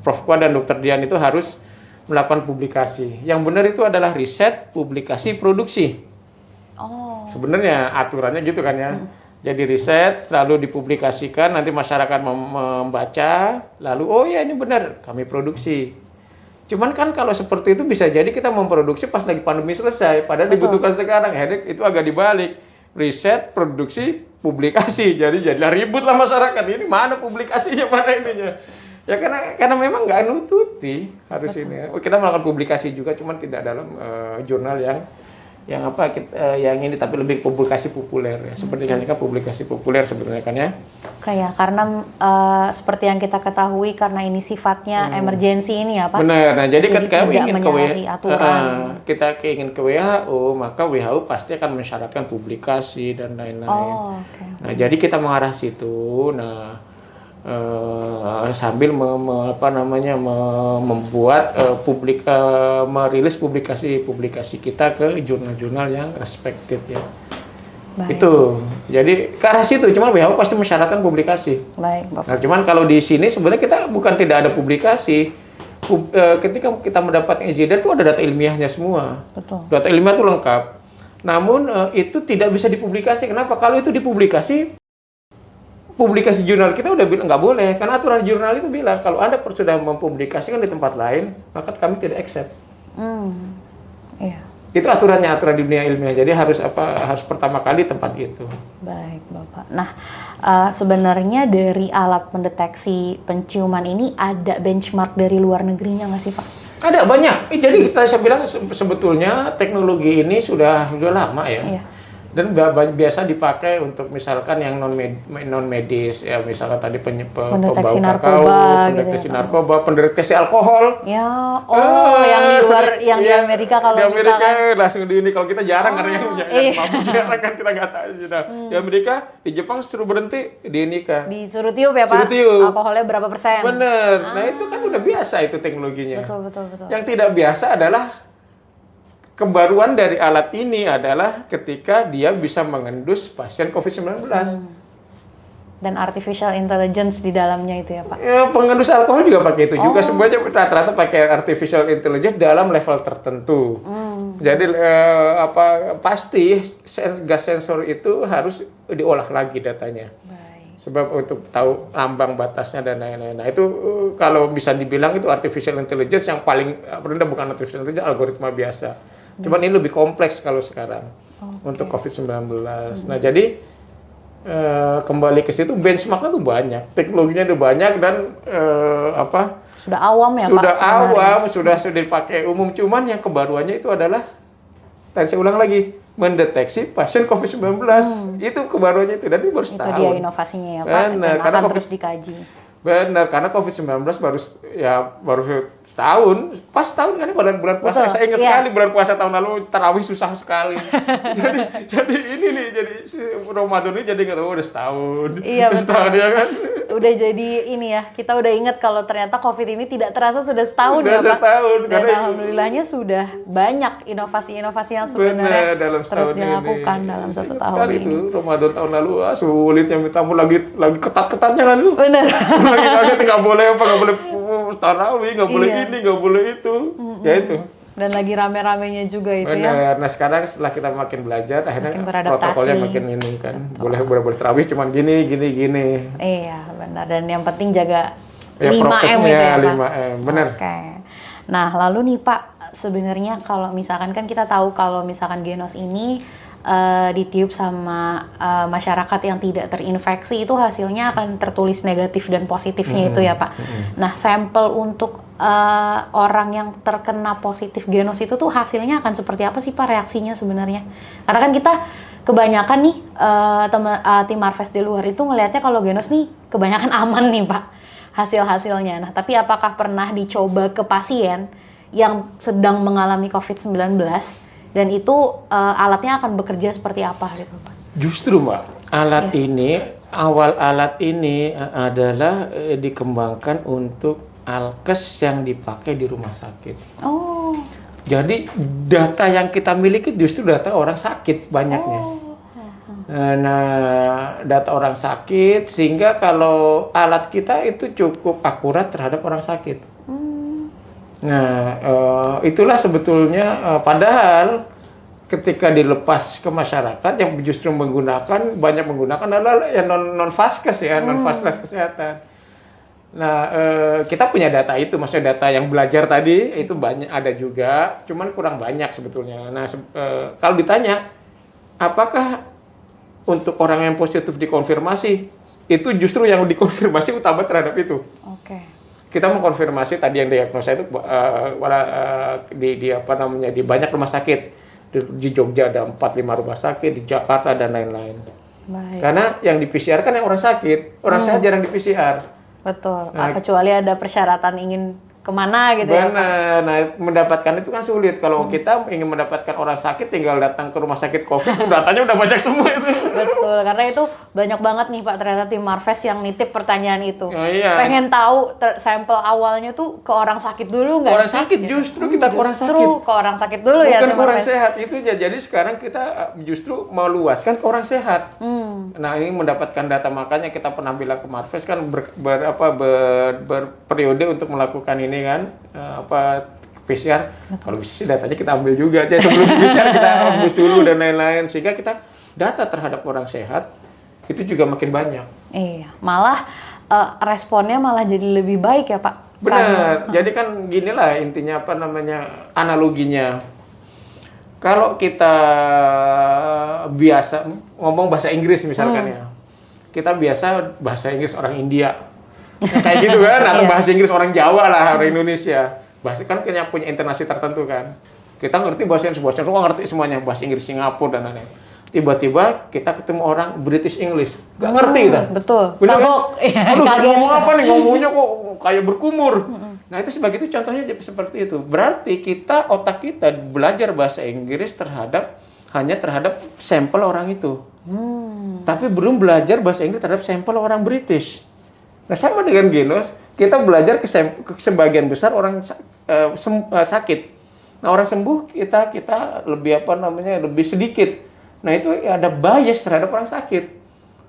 Prof. Kwa dan Dr. Dian itu harus melakukan publikasi. Yang benar itu adalah riset, publikasi, produksi. Sebenarnya aturannya gitu kan ya. Jadi riset, lalu dipublikasikan, nanti masyarakat membaca, lalu oh ya ini benar, kami produksi. Cuman kan kalau seperti itu bisa jadi kita memproduksi pas lagi pandemi selesai, padahal dibutuhkan sekarang. Headache itu agak dibalik. Riset, produksi, publikasi. Jadi jadilah ribut lah masyarakat. Ini mana publikasinya, mana ininya. Ya karena memang nggak nututi harus ini. Kita melakukan publikasi juga, cuman tidak dalam jurnal yang ini, tapi lebih publikasi populer ya. Seperti kan publikasi populer sebenarnya kan ya. Kayak karena seperti yang kita ketahui karena ini sifatnya emergensi ini ya Pak. Benar. Nah jadi ketika ingin ke kita ingin ke WHO, maka WHO pasti akan mensyaratkan publikasi dan lain-lain. Oh, okay. Nah jadi kita mengarah situ. Nah sambil membuat merilis publikasi kita ke jurnal-jurnal yang respektif ya. Baik. Itu jadi ke arah situ, cuman WHO pasti mensyaratkan publikasi. Baik, Bapak. Nah, cuman kalau di sini sebenarnya kita bukan tidak ada publikasi. Ketika kita mendapat izin itu ada data ilmiahnya semua. Betul. Data ilmiah itu lengkap. Namun itu tidak bisa dipublikasi. Kenapa? Kalau itu dipublikasi jurnal kita udah bilang nggak boleh, karena aturan jurnal itu bilang kalau Anda sudah mempublikasikan di tempat lain, maka kami tidak accept. Iya. Itu aturan di dunia ilmiah. Jadi harus pertama kali tempat itu. Baik, Bapak. Nah, sebenarnya dari alat pendeteksi penciuman ini ada benchmark dari luar negerinya nggak sih, Pak? Ada banyak. Jadi saya bilang sebetulnya teknologi ini sudah lama ya. Iya. Dan biasa dipakai untuk misalkan yang non medis ya, misalkan tadi pendeteksi narkoba, pendeteksi narkoba, pendeteksi alkohol. Ya, yang di luar, yang di Amerika kalau di Amerika misalkan langsung di ini, kalau kita jarang karena yang mabuk jarang kan kita nggak tahu. Di Amerika, di Jepang suruh berhenti di ini kan. Disuruh tiup ya Pak. Suruh tiup. Alkoholnya berapa persen? Bener. Nah itu kan udah biasa itu teknologinya. Betul. Yang tidak biasa adalah kebaruan dari alat ini adalah ketika dia bisa mengendus pasien COVID-19. Dan artificial intelligence di dalamnya itu ya Pak? Ya, pengendus alkohol juga pakai itu juga. Semuanya rata-rata pakai artificial intelligence dalam level tertentu. Jadi pasti gas sensor itu harus diolah lagi datanya. Baik. Sebab untuk tahu ambang batasnya dan lain-lain. Nah itu kalau bisa dibilang itu artificial intelligence yang paling rendah, bukan artificial intelligence, algoritma biasa. Cuman ini lebih kompleks kalau sekarang untuk COVID-19. Nah jadi kembali ke situ, benchmarknya tuh banyak, teknologinya tuh banyak dan sudah awam ya Pak? Sudah awam, sudah dipakai umum. Cuman yang kebaruannya itu adalah, tadi saya ulang lagi, mendeteksi pasien COVID-19. Itu kebaruannya itu, dan ini baru setahun. Itu dia inovasinya ya Pak, dan akan terus dikaji. Benar, karena COVID-19 baru setahun. Pas setahun kan bulan puasa. Saya ingat sekali bulan puasa tahun lalu tarawih susah sekali. jadi ini nih, jadi Ramadan ini jadi udah setahun. Iya betul. Setahun ya kan. Udah jadi ini ya, kita udah ingat kalau ternyata COVID ini tidak terasa sudah setahun ya Pak. Setahun. Dan alhamdulillahnya sudah banyak inovasi-inovasi yang sebenarnya terus dilakukan dalam satu tahun ini. Itu Ramadan tahun lalu sulitnya minta ampun, lagi ketat-ketatnya lalu. Benar. Lagi nggak boleh tarawih, nggak boleh ini, nggak boleh itu. Ya itu. Dan lagi rame-ramenya juga itu. Bener. Ya. Nah sekarang setelah kita makin belajar, akhirnya protokolnya makin ini kan. Boleh tarawih cuman gini. Iya benar. Dan yang penting jaga ya, 5M itu ya Pak. 5M, benar. Oke. Nah lalu nih Pak, sebenarnya kalau misalkan kan kita tahu kalau misalkan Genos ini ditiup sama masyarakat yang tidak terinfeksi, itu hasilnya akan tertulis negatif dan positifnya itu ya Pak. Nah sampel untuk orang yang terkena positif Genos itu tuh hasilnya akan seperti apa sih Pak reaksinya sebenarnya? Karena kan kita kebanyakan nih tim Marves di luar itu ngelihatnya kalau Genos nih kebanyakan aman nih Pak hasil-hasilnya. Nah tapi apakah pernah dicoba ke pasien yang sedang mengalami COVID-19 dan itu alatnya akan bekerja seperti apa gitu Pak? Justru Mbak, awal alat ini adalah dikembangkan untuk alkes yang dipakai di rumah sakit. Oh. Jadi data yang kita miliki justru data orang sakit banyaknya. Nah, data orang sakit sehingga kalau alat kita itu cukup akurat terhadap orang sakit. Nah, itulah sebetulnya padahal ketika dilepas ke masyarakat yang justru banyak menggunakan adalah yang non vaskes ya, non fasilitas kesehatan. Nah, kita punya data itu, maksudnya data yang belajar tadi itu banyak ada juga, cuman kurang banyak sebetulnya. Nah, kalau ditanya apakah untuk orang yang positif dikonfirmasi, itu justru yang dikonfirmasi utama terhadap itu. Oke. Kita mengkonfirmasi tadi yang diagnosa itu di banyak rumah sakit. Di Jogja ada 4-5 rumah sakit, di Jakarta dan lain-lain. Baik. Karena yang di PCR kan yang orang sakit, orang sehat jarang di PCR. Betul. Nah, Kecuali ada persyaratan ingin kemana gitu ya, Pak? benar. Nah, mendapatkan itu kan sulit. Kalau kita ingin mendapatkan orang sakit, tinggal datang ke rumah sakit COVID, datanya udah banyak semua itu. Betul, karena itu banyak banget nih Pak, ternyata tim Marves yang nitip pertanyaan itu. Oh, iya. Pengen tahu sampel awalnya tuh ke orang sakit dulu nggak? Orang sakit, justru kita ke orang sakit. Justru ke orang sakit dulu ya, Bukan tim ke orang Marves. sehat. Itu jadi sekarang kita justru meluaskan ke orang sehat. Nah, ini mendapatkan data, makanya kita pernah bilang ke Marves kan berperiode untuk melakukan ini kan, PCR. Kalau bisa sih datanya kita ambil juga aja sebelum PCR, kita hembus dulu dan lain-lain, sehingga kita data terhadap orang sehat itu juga makin banyak. Iya, malah responnya malah jadi lebih baik ya Pak. Benar. Jadi kan ginilah intinya analoginya. Kalau kita biasa ngomong bahasa Inggris misalkan ya, kita biasa bahasa Inggris orang India, kayak gitu kan, atau bahasa Inggris orang Jawa lah, orang Indonesia. Bahasa kan punya intonasi tertentu kan. Kita ngerti bahasa Inggris, ngerti semuanya, bahasa Inggris Singapura dan lain-lain. Tiba-tiba kita ketemu orang British English, nggak ngerti kita. Betul. Bener kan? Aduh, Kaget. ngomong apa nih? Ngomongnya kok kayak berkumur. Nah, itu sebagai itu contohnya seperti itu. Berarti otak kita belajar bahasa Inggris hanya terhadap sampel orang itu. Tapi belum belajar bahasa Inggris terhadap sampel orang British. Nah, sama dengan Genos, kita belajar ke sebagian besar orang sakit. Nah, orang sembuh kita lebih sedikit. Nah, itu ada bias terhadap orang sakit.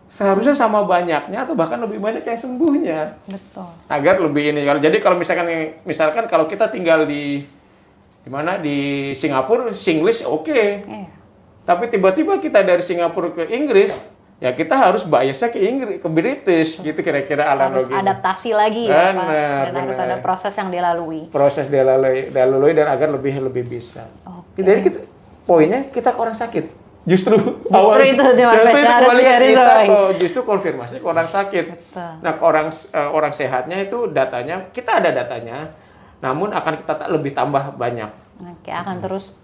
Seharusnya sama banyaknya atau bahkan lebih banyak yang sembuhnya. Betul. Agar lebih ini. Jadi kalau misalkan kalau kita tinggal di Singapura, Singlish oke. Iya. Tapi tiba-tiba kita dari Singapura ke Inggris, ya kita harus biasnya ke Inggris, ke British, gitu kira-kira Harus analoginya. adaptasi lagi ya Pak. Benar, Dan harus ada proses yang dilalui. Proses dilalui dan agar lebih bisa. Oke. Jadi poinnya kita ke orang sakit. Justru itu awal- Tim justru Marves itu harus kembali ke kita digarisbawahi. justru konfirmasi ke orang sakit. Betul. Nah, ke orang sehatnya itu datanya, kita ada datanya, namun akan kita lebih tambah banyak. Oke, akan terus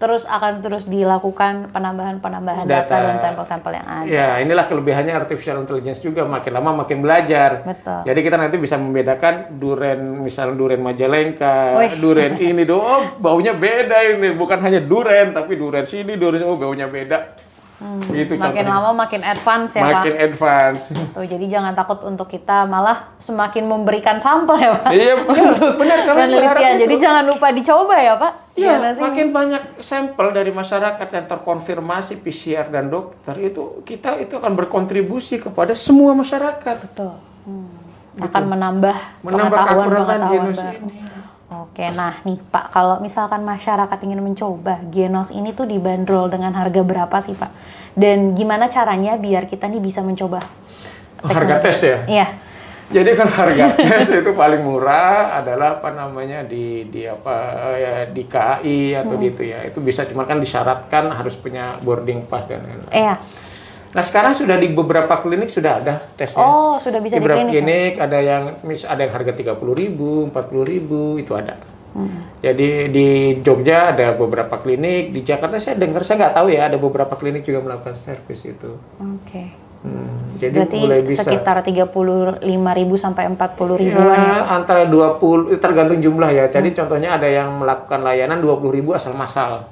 dilakukan penambahan data dan sampel-sampel yang ada. Ya, inilah kelebihannya artificial intelligence juga, makin lama makin belajar. Betul. Jadi kita nanti bisa membedakan misalnya duren Majalengka, Wih. duren ini baunya beda ini, bukan hanya duren tapi duren sini, baunya beda. Gitu Makin contohnya. lama makin advance ya Makin Pak. advance. Tuh, jadi jangan takut untuk kita malah semakin memberikan sampel ya Pak. Iya, benar kami Penelitian. Jadi jangan lupa dicoba ya Pak. Iya, Gimana sih? makin banyak sampel dari masyarakat yang terkonfirmasi PCR dan dokter itu akan berkontribusi kepada semua masyarakat. Betul. Akan menambah Menambah keakuratan pengetahuan genos baru. ini. Oke, nah nih Pak, kalau misalkan masyarakat ingin mencoba genos ini tuh dibanderol dengan harga berapa sih Pak? Dan gimana caranya biar kita nih bisa mencoba? Harga tes ya? Iya. Jadi kan harga tes itu paling murah adalah di KAI atau gitu ya. Itu bisa, cuma kan disyaratkan harus punya boarding pass dan lain-lain. Iya. Nah, sekarang sudah di beberapa klinik sudah ada tesnya. Oh, sudah bisa di di beberapa klinik. klinik ada yang harga 30.000, 40.000 itu ada. Jadi di Jogja ada beberapa klinik, di Jakarta saya nggak tahu ya, ada beberapa klinik juga melakukan servis itu. Oke. Jadi Berarti mulai bisa. sekitar 35.000 sampai 40 Ya, ribuan ya. antara 20 tergantung jumlah ya. Jadi contohnya ada yang melakukan layanan 20.000 asal massal.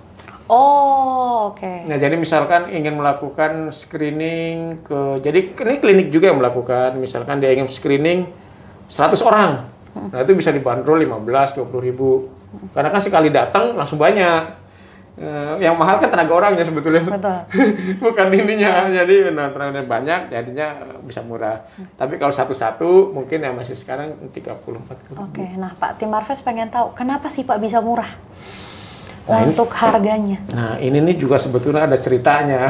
Oh, oke. Nah, jadi misalkan ingin melakukan screening jadi ini klinik juga yang melakukan, misalkan dia ingin screening 100 orang. Nah, itu bisa dibanderol 15-20.000. Karena kan sekali datang langsung banyak. Yang mahal kan tenaga orangnya sebetulnya. Betul. Bukan ininya. Jadi tenaganya banyak, jadinya bisa murah. Tapi kalau satu-satu mungkin yang masih sekarang 30-40. Oke, nah Pak, tim Marves pengen tahu kenapa sih Pak bisa murah? Untuk harganya. Nah, ini nih juga sebetulnya ada ceritanya.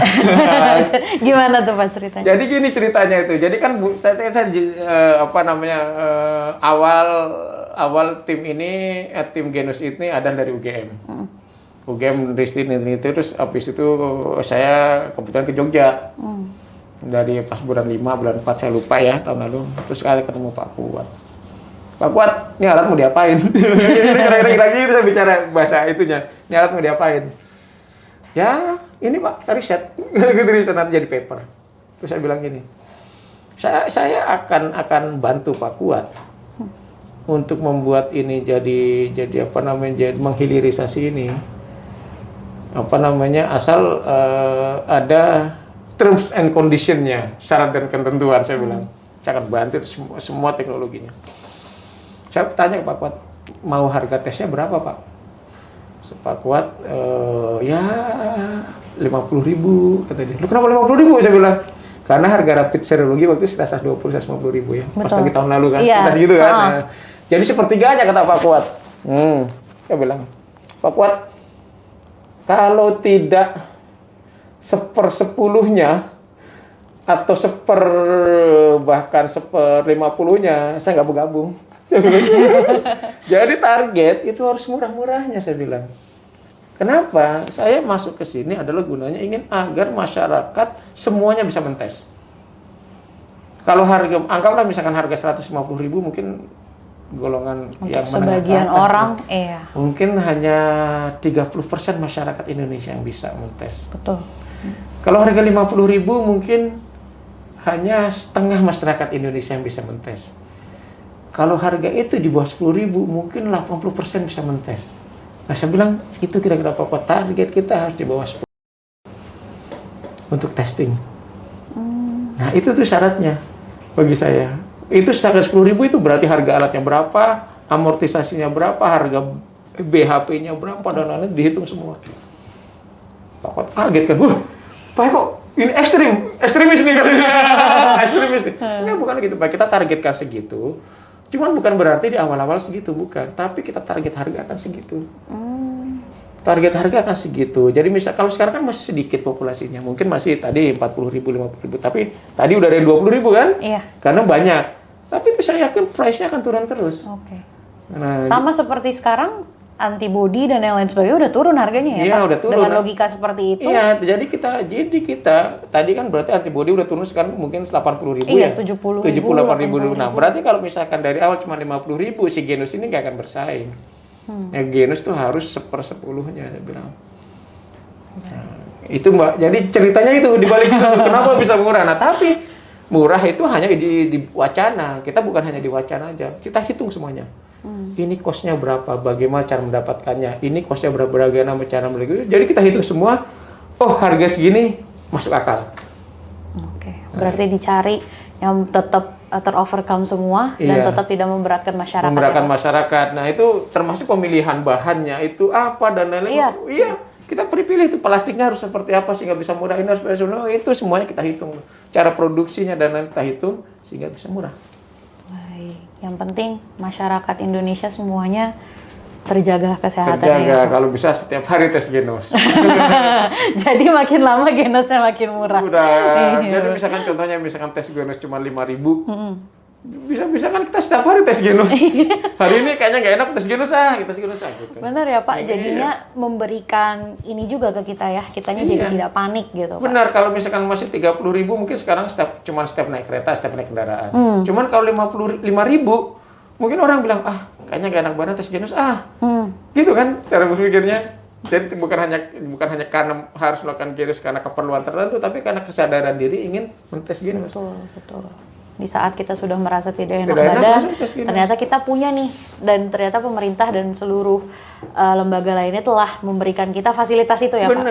Gimana tuh Pak ceritanya? Jadi gini ceritanya itu. Jadi kan awal tim ini tim Genus ini ada dari UGM. UGM Ristin itu terus habis itu saya kebetulan ke Jogja. Dari pas bulan 5, bulan 4 saya lupa ya tahun lalu. Terus kali ketemu Pak Kuat. Pak Kuat, ini alat mau diapain? Kira-kira gitu saya bicara bahasa itunya. Ini alat mau diapain? Ya, ini Pak, riset. Riset nanti jadi paper. Terus saya bilang gini, saya akan bantu Pak Kuat untuk membuat ini jadi menghilirisasi ini. Asal ada terms and condition-nya, syarat dan ketentuan saya bilang. Saya akan bantu semua teknologinya. Saya tanya ke Pak Kuat, mau harga tesnya berapa Pak? Pak Kuat, ya 50.000 kata dia. Lu kenapa 50.000? Saya bilang, karena harga rapid serologi waktu itu sekitar 150.000 ya. Pas lagi tahun lalu kan, kita segitu kan. Nah, jadi sepertiganya kata Pak Kuat. Saya bilang, Pak Kuat, kalau tidak 1/10-nya atau bahkan 1/50-nya, saya nggak bergabung. Jadi target itu harus murah-murahnya saya bilang. Kenapa? Saya masuk ke sini adalah gunanya ingin agar masyarakat semuanya bisa mentes. Kalau anggaplah misalkan harga 150.000 mungkin golongan untuk yang sebagian orang, iya. Mungkin hanya 30% masyarakat Indonesia yang bisa mentes. Betul. Kalau harga 50.000 mungkin hanya setengah masyarakat Indonesia yang bisa mentes. Kalau harga itu di bawah 10.000 mungkin 80% bisa mentes. Nah saya bilang itu kira-kira pokok target kita harus di bawah 10 untuk testing. Nah itu tuh syaratnya bagi saya. Itu harga 10.000 itu berarti harga alatnya berapa, amortisasinya berapa, harga BHP-nya berapa dan lain-lain dihitung semua. Pak kaget kan, Pak kok ini ekstremis nih katanya. Ekstremis nih. Enggak, bukan gitu Pak, kita targetkan segitu. Cuman bukan berarti di awal-awal segitu, bukan. Tapi kita target harga akan segitu. Target harga akan segitu. Jadi misal kalau sekarang kan masih sedikit populasinya. Mungkin masih tadi 40.000, 50.000. Tapi tadi udah ada 20.000 kan? Iya. Karena banyak. Tapi itu saya yakin price-nya akan turun terus. Oke. Nah, sama seperti sekarang, antibody dan yang lain sebagainya udah turun harganya ya iya, Pak? Udah turun. Dengan logika seperti itu. Iya, jadi kita tadi kan berarti antibody udah turun sekarang mungkin 80.000 iya, ya. 70.000, 78.000. Nah, berarti kalau misalkan dari awal cuma 50.000 si Genus ini nggak akan bersaing. Ya, Genus tuh harus 1/10-nya saya bilang. Nah, itu Mbak. Jadi ceritanya itu dibalik itu kenapa bisa murah. Nah, tapi murah itu hanya di wacana. Kita bukan hanya di wacana aja. Kita hitung semuanya. Ini cost-nya berapa, bagaimana cara mendapatkannya, ini cost-nya berapa, bagaimana cara mendapatkannya. Jadi kita hitung semua, oh harga segini masuk akal. Oke, berarti dicari yang tetap ter-overcome semua dan tetap tidak memberatkan masyarakat. Memberatkan masyarakat. Nah itu termasuk pemilihan bahannya, itu apa dan lain-lain. Iya, kita pilih itu plastiknya harus seperti apa sehingga bisa murah, ini harus itu semuanya kita hitung. Cara produksinya dan lain kita hitung sehingga bisa murah. Yang penting masyarakat Indonesia semuanya terjaga kesehatannya. Terjaga, kalau bisa setiap hari tes Genus. Jadi makin lama Genusnya makin murah. Udah, jadi misalkan contohnya tes Genus cuma 5.000. Bisa kan kita setiap hari tes Genus. Hari ini kayaknya nggak enak tes Genus gitu. Benar ya Pak, jadinya memberikan ini juga ke kita ya, kitanya jadi tidak panik gitu Pak. Benar, kalau misalkan masih 30.000 mungkin sekarang cuma setiap naik kereta, setiap naik kendaraan. Cuman kalau 55.000 mungkin orang bilang, kayaknya nggak enak banget tes Genus, gitu kan cara berpikirnya. Jadi bukan hanya karena harus melakukan Genus karena keperluan tertentu, tapi karena kesadaran diri ingin mentes Genus. Betul. Di saat kita sudah merasa tidak enak badan, ternyata kita punya nih, dan ternyata pemerintah dan seluruh lembaga lainnya telah memberikan kita fasilitas itu ya Pak,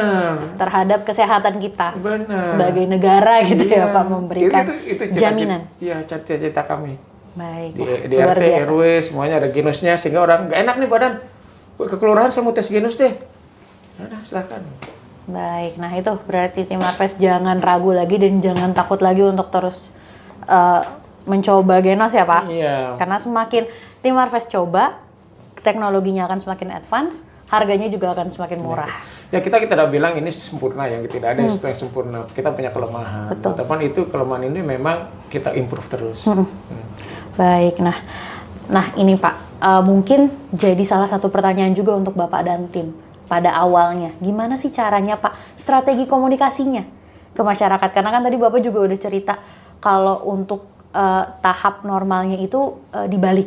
terhadap kesehatan kita. Sebagai negara gitu ya Pak, memberikan itu jaminan. Iya, cita-cita kami. Baik. Di RT, RW semuanya ada Genusnya sehingga orang nggak enak nih badan. Ke kelurahan saya mau tes Genus deh. Nah, silakan. Baik, nah itu berarti tim Marves jangan ragu lagi dan jangan takut lagi untuk terus mencoba Genus ya Pak. Iya. Karena semakin tim Marves coba, teknologinya akan semakin advance, harganya juga akan semakin murah. Ya kita tidak bilang ini sempurna, yang tidak ada yang sempurna. Kita punya kelemahan. Betul. Tapi itu kelemahan ini memang kita improve terus. Baik, nah ini Pak, mungkin jadi salah satu pertanyaan juga untuk Bapak dan tim pada awalnya. Gimana sih caranya Pak, strategi komunikasinya ke masyarakat? Karena kan tadi Bapak juga udah cerita kalau untuk tahap normalnya itu dibalik.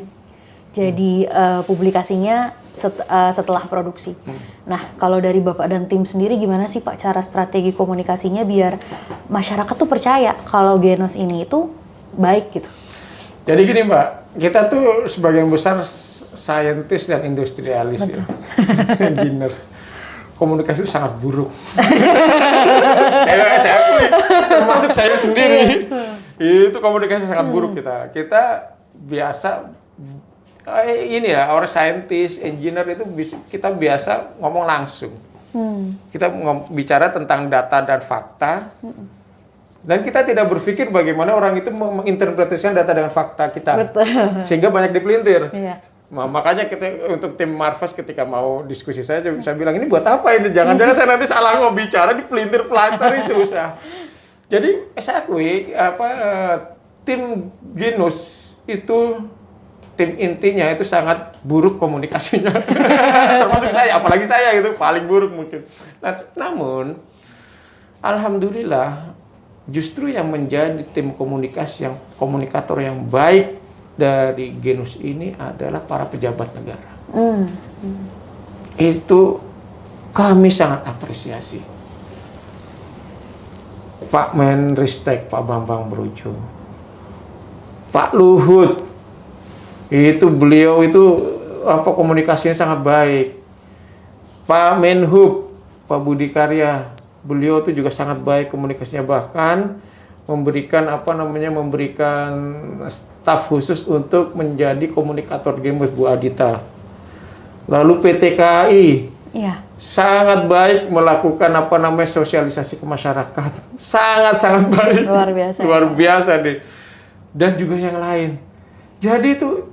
Jadi publikasinya setelah produksi. Nah, kalau dari Bapak dan tim sendiri gimana sih Pak cara strategi komunikasinya biar masyarakat tuh percaya kalau Genos ini itu baik gitu? Jadi gini Mbak, kita tuh sebagian besar saintis dan industrialis ya, engineer. Komunikasi itu sangat buruk. Saya akui, termasuk saya sendiri. Itu komunikasi sangat buruk kita. Kita biasa ini ya, orang saintis, engineer itu kita biasa ngomong langsung. Kita bicara tentang data dan fakta. Dan kita tidak berpikir bagaimana orang itu menginterpretasikan data dengan fakta kita. Betul. Sehingga banyak dipelintir. Iya. Makanya kita untuk tim Marves ketika mau diskusi saya bilang ini buat apa ini? Jangan-jangan saya nanti salah bicara dipelintir-pelantar susah. Jadi saya akui tim Genos itu tim intinya itu sangat buruk komunikasinya. Termasuk saya, apalagi saya itu paling buruk mungkin. Nah, namun alhamdulillah justru yang menjadi tim komunikasi yang komunikator yang baik dari Genos ini adalah para pejabat negara. Itu kami sangat apresiasi. Pak Menristek, Pak Bambang Brojo, Pak Luhut, itu beliau itu komunikasinya sangat baik. Pak Menhub, Pak Budi Karya, beliau itu juga sangat baik komunikasinya, bahkan memberikan staf khusus untuk menjadi komunikator Genos, Bu Adita. Lalu PT KAI sangat baik melakukan sosialisasi ke masyarakat, sangat baik, luar biasa deh. Dan juga yang lain. Jadi itu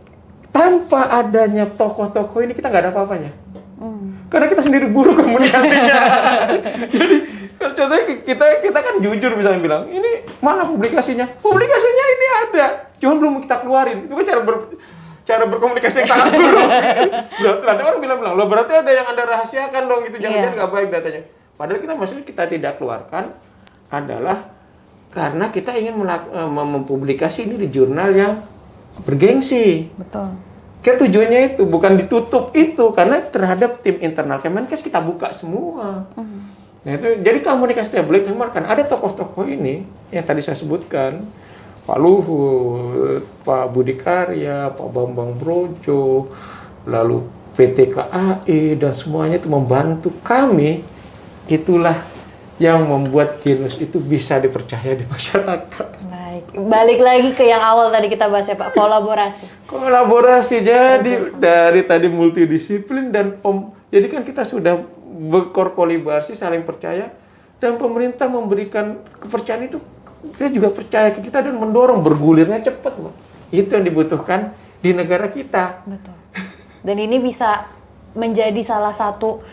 tanpa adanya tokoh-tokoh ini kita nggak ada apa-apanya. Karena kita sendiri buruk komunikasinya. Jadi contohnya kita kan jujur misalnya bilang, ini mana publikasinya? Publikasinya ini ada, cuma belum kita keluarin. Itu kan cara berkomunikasi yang sangat buruk. Nanti orang bilang, loh berarti ada yang Anda rahasiakan dong, itu jangan-jangan nggak baik datanya. Padahal maksudnya kita tidak keluarkan adalah karena kita ingin mempublikasi ini di jurnal yang bergengsi. Betul. Tujuannya itu bukan ditutup itu, karena terhadap tim internal Kemenkes kita buka semua. Nah itu jadi komunikasi tablet kan ada tokoh-tokoh ini yang tadi saya sebutkan, Pak Luhut, Pak Budi Karya, Pak Bambang Brojo, lalu PT KAI dan semuanya itu membantu kami. Itulah yang membuat Genos itu bisa dipercaya di masyarakat. Baik, balik lagi ke yang awal tadi kita bahas ya Pak, kolaborasi. Jadi dari tadi multidisiplin dan jadi kan kita sudah berkolaborasi, saling percaya, dan pemerintah memberikan kepercayaan itu, dia juga percaya ke kita dan mendorong bergulirnya cepat, Mbak. Itu yang dibutuhkan di negara kita. Betul. Dan ini bisa menjadi salah satu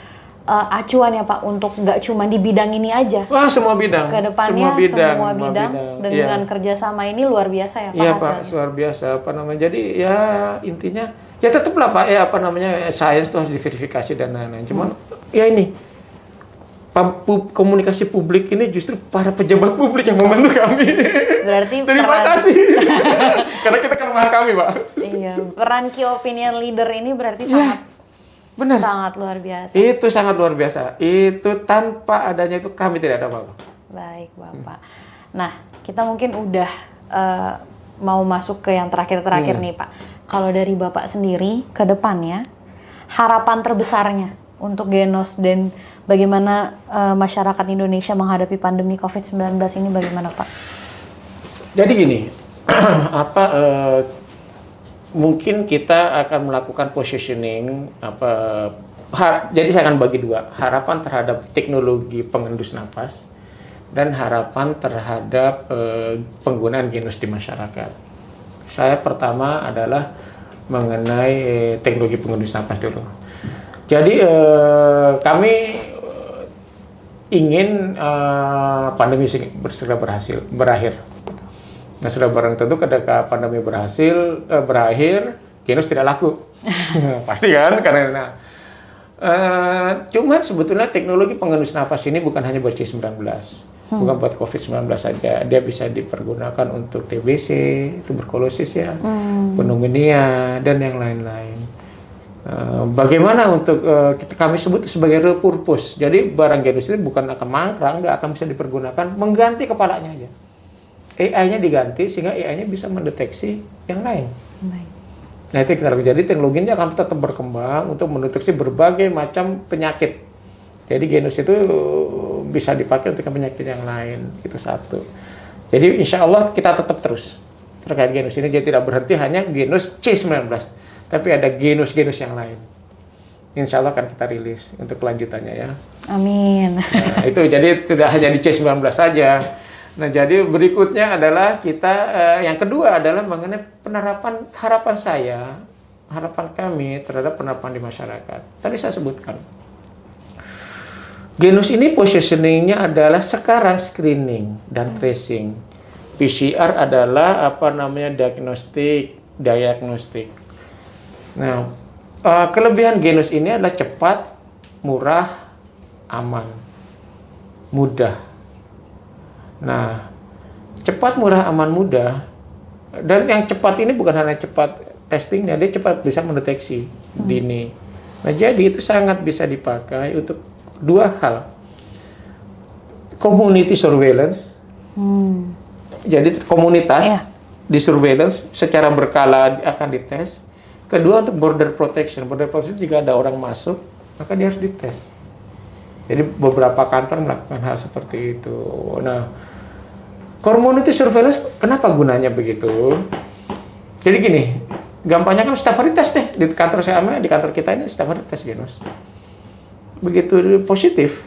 acuan ya Pak untuk nggak cuma di bidang ini aja. Wah, semua bidang. Kedepannya semua bidang. Dan dengan kerjasama ini luar biasa ya Pak. Iya Pak, luar biasa. Jadi ya intinya ya tetaplah Pak sains itu harus diverifikasi dan lain-lain. Cuman ya ini komunikasi publik ini justru para pejabat publik yang membantu kami. Berarti terima kasih. Karena kita kan kami Pak. Iya, peran key opinion leader ini berarti sangat luar biasa. Itu sangat luar biasa. Itu tanpa adanya itu kami tidak ada apa-apa. Baik Bapak. Nah, kita mungkin udah mau masuk ke yang terakhir nih Pak. Kalau dari Bapak sendiri ke depannya, harapan terbesarnya untuk Genos dan bagaimana masyarakat Indonesia menghadapi pandemi COVID-19 ini bagaimana Pak? Jadi gini, mungkin kita akan melakukan positioning jadi saya akan bagi dua, harapan terhadap teknologi pengendus napas dan harapan terhadap penggunaan Genos di masyarakat. Saya pertama adalah mengenai teknologi pengendus napas dulu. Jadi kami ingin pandemi segera berakhir. Nah, sudah barang tentu ketika pandemi berakhir, Genus tidak laku. Pasti kan, karena cuman sebetulnya teknologi pengendus nafas ini bukan hanya buat C19, bukan buat COVID-19 saja. Dia bisa dipergunakan untuk TBC, tuberkulosis ya, pneumonia, dan yang lain-lain. Bagaimana untuk kami sebut sebagai repurpose. Jadi barang Genus ini bukan akan mangkrak, nggak akan bisa dipergunakan, mengganti kepalanya aja. AI-nya diganti sehingga AI-nya bisa mendeteksi yang lain. Baik. Nah itu kita lakukan. Jadi teknologinya akan tetap berkembang untuk mendeteksi berbagai macam penyakit. Jadi Genus itu bisa dipakai untuk penyakit yang lain. Itu satu. Jadi insya Allah kita tetap terus terkait Genus ini. Jadi tidak berhenti hanya Genus C19. Tapi ada genus-genus yang lain. Insya Allah akan kita rilis untuk kelanjutannya ya. Amin. Nah, itu jadi tidak hanya di C19 saja. Nah, jadi berikutnya adalah kita, yang kedua adalah mengenai penerapan, harapan kami terhadap penerapan di masyarakat. Tadi saya sebutkan. Genus ini positioning-nya adalah sekarang screening dan tracing. PCR adalah diagnostik. Nah, kelebihan Genus ini adalah cepat, murah, aman, mudah. Nah, cepat, murah, aman, mudah. Dan yang cepat ini bukan hanya cepat testingnya, dia cepat bisa mendeteksi dini. Nah, jadi itu sangat bisa dipakai untuk dua hal. Community surveillance. Jadi komunitas di surveillance secara berkala akan dites. Kedua untuk border protection. Border protection jika ada orang masuk, maka dia harus dites. Jadi beberapa kantor melakukan hal seperti itu. Nah, community surveillance kenapa gunanya begitu? Jadi gini, gampangnya kan staf test deh di kantor saya, di kantor kita ini staf test Genus. Begitu positif,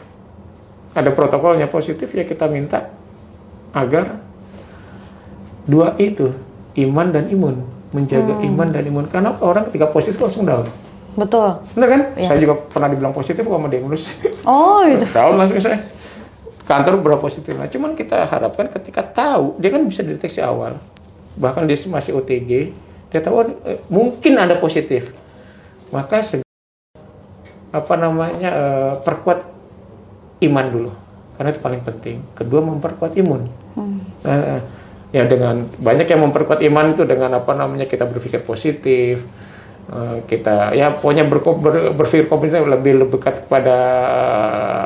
ada protokolnya positif ya kita minta agar dua itu iman dan imun. Menjaga iman dan imun, karena orang ketika positif langsung down. Betul. Benar kan? Ya. Saya juga pernah dibilang positif sama Genus. Oh gitu. Down langsung saya. Kantor berapa positif. Nah, cuman kita harapkan ketika tahu, dia kan bisa deteksi awal. Bahkan dia masih OTG, dia tahu mungkin ada positif. Maka perkuat iman dulu. Karena itu paling penting. Kedua, memperkuat imun. Ya dengan banyak yang memperkuat iman itu dengan kita berpikir positif, kita ya pokoknya berpikir positif lebih dekat kepada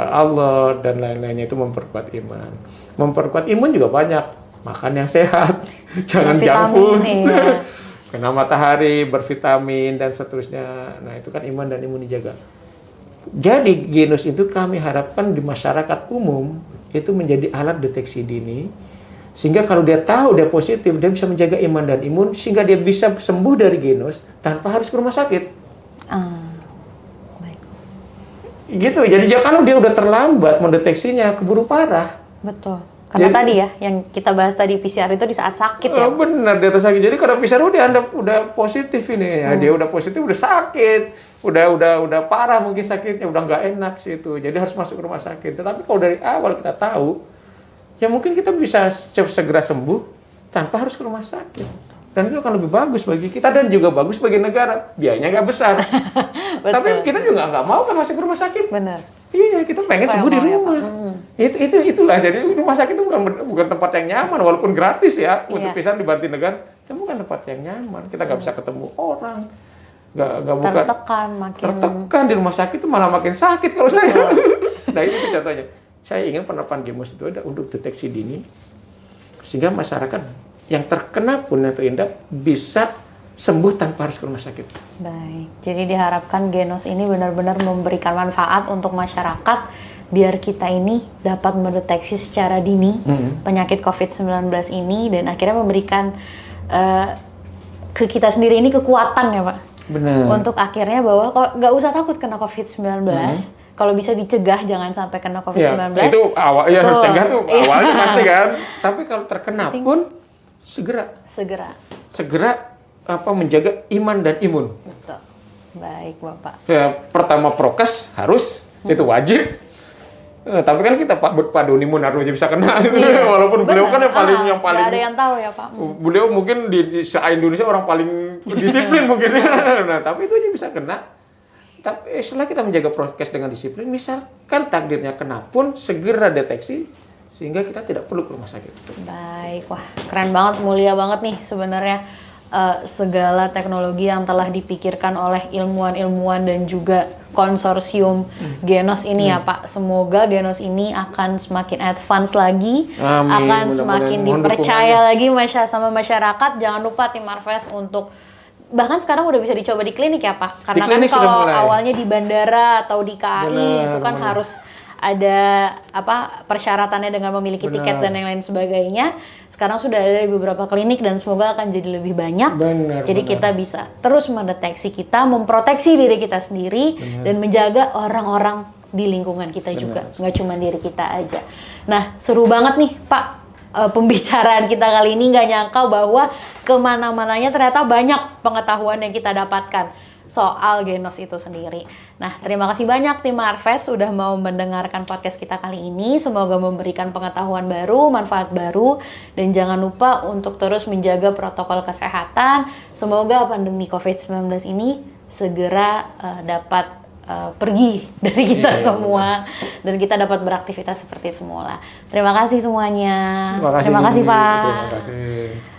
Allah dan lain-lainnya, itu memperkuat iman. Memperkuat imun juga banyak, makan yang sehat, jangan junk food, kena matahari, bervitamin dan seterusnya. Nah itu kan iman dan imun dijaga. Jadi Genus itu kami harapkan di masyarakat umum itu menjadi alat deteksi dini. Sehingga kalau dia tahu dia positif, dia bisa menjaga iman dan imun, sehingga dia bisa sembuh dari Genus tanpa harus ke rumah sakit. Baik. Gitu, jadi kalau dia udah terlambat mendeteksinya, keburu parah. Betul. Karena tadi ya, yang kita bahas tadi PCR itu di saat sakit ya. Benar, di atas sakit. Jadi kalau PCR udah positif ini, ya, dia udah positif, udah sakit, udah parah mungkin sakitnya, udah nggak enak sih itu. Jadi harus masuk ke rumah sakit. Tetapi kalau dari awal kita tahu, ya mungkin kita bisa segera sembuh tanpa harus ke rumah sakit. Dan itu akan lebih bagus bagi kita dan juga bagus bagi negara. Biayanya nggak besar. Tapi kita juga nggak mau kan masuk ke rumah sakit. Benar. Iya, kita pengen sembuh di rumah. Itulah. Jadi rumah sakit itu bukan tempat yang nyaman, walaupun gratis ya untuk bisa dibantu negara. Itu bukan tempat yang nyaman. Kita nggak bisa ketemu orang. Nggak tertekan di rumah sakit itu malah makin sakit kalau saya. Nah itu contohnya. Saya ingin penerapan Genus itu ada untuk deteksi dini, sehingga masyarakat yang terkena pun yang terindah bisa sembuh tanpa harus ke rumah sakit. Baik, jadi diharapkan Genus ini benar-benar memberikan manfaat untuk masyarakat, biar kita ini dapat mendeteksi secara dini penyakit COVID-19 ini, dan akhirnya memberikan ke kita sendiri ini kekuatan ya Pak. Benar. Untuk akhirnya bahwa kok nggak usah takut kena COVID-19. Kalau bisa dicegah jangan sampai kena COVID-19. Ya, itu awal ya harus cegah tuh awalnya pasti kan. Tapi kalau terkena pun segera menjaga iman dan imun. Betul. Baik, Bapak. Ya, pertama prokes harus, itu wajib. Tapi kan kita Pak Doni Munardo aja bisa kena, walaupun beliau kan yang paling Nggak ada yang tahu ya Pak. beliau mungkin di se-Indonesia orang paling disiplin mungkin. Nah, tapi itu aja bisa kena. Tapi setelah kita menjaga prokes dengan disiplin, misalkan takdirnya kena pun segera deteksi sehingga kita tidak perlu ke rumah sakit. Baik, wah keren banget, mulia banget nih sebenarnya segala teknologi yang telah dipikirkan oleh ilmuwan-ilmuwan dan juga konsorsium Genos ini ya Pak. Semoga Genos ini akan semakin advance lagi, Amin. akan Mudah-mudahan. semakin Mohon dipercaya lagi sama masyarakat. Jangan lupa tim Marves untuk bahkan sekarang udah bisa dicoba di klinik ya Pak. Karena kan klinik sudah kalau mulai. awalnya di bandara atau di KAI itu kan Benar. harus ada persyaratannya dengan memiliki tiket dan yang lain sebagainya. Sekarang sudah ada di beberapa klinik dan semoga akan jadi lebih banyak. Jadi kita bisa terus mendeteksi kita, memproteksi diri kita sendiri dan menjaga orang-orang di lingkungan kita juga, nggak cuma diri kita aja. Nah, seru banget nih Pak pembicaraan kita kali ini. Nggak nyangka bahwa kemana-mananya ternyata banyak pengetahuan yang kita dapatkan soal Genos itu sendiri. Nah, terima kasih banyak tim Marves sudah mau mendengarkan podcast kita kali ini. Semoga memberikan pengetahuan baru, manfaat baru, dan jangan lupa untuk terus menjaga protokol kesehatan. Semoga pandemi COVID-19 ini segera dapat pergi dari kita semua dan kita dapat beraktivitas seperti semula. Terima kasih semuanya. Terima kasih Pak. Terima kasih.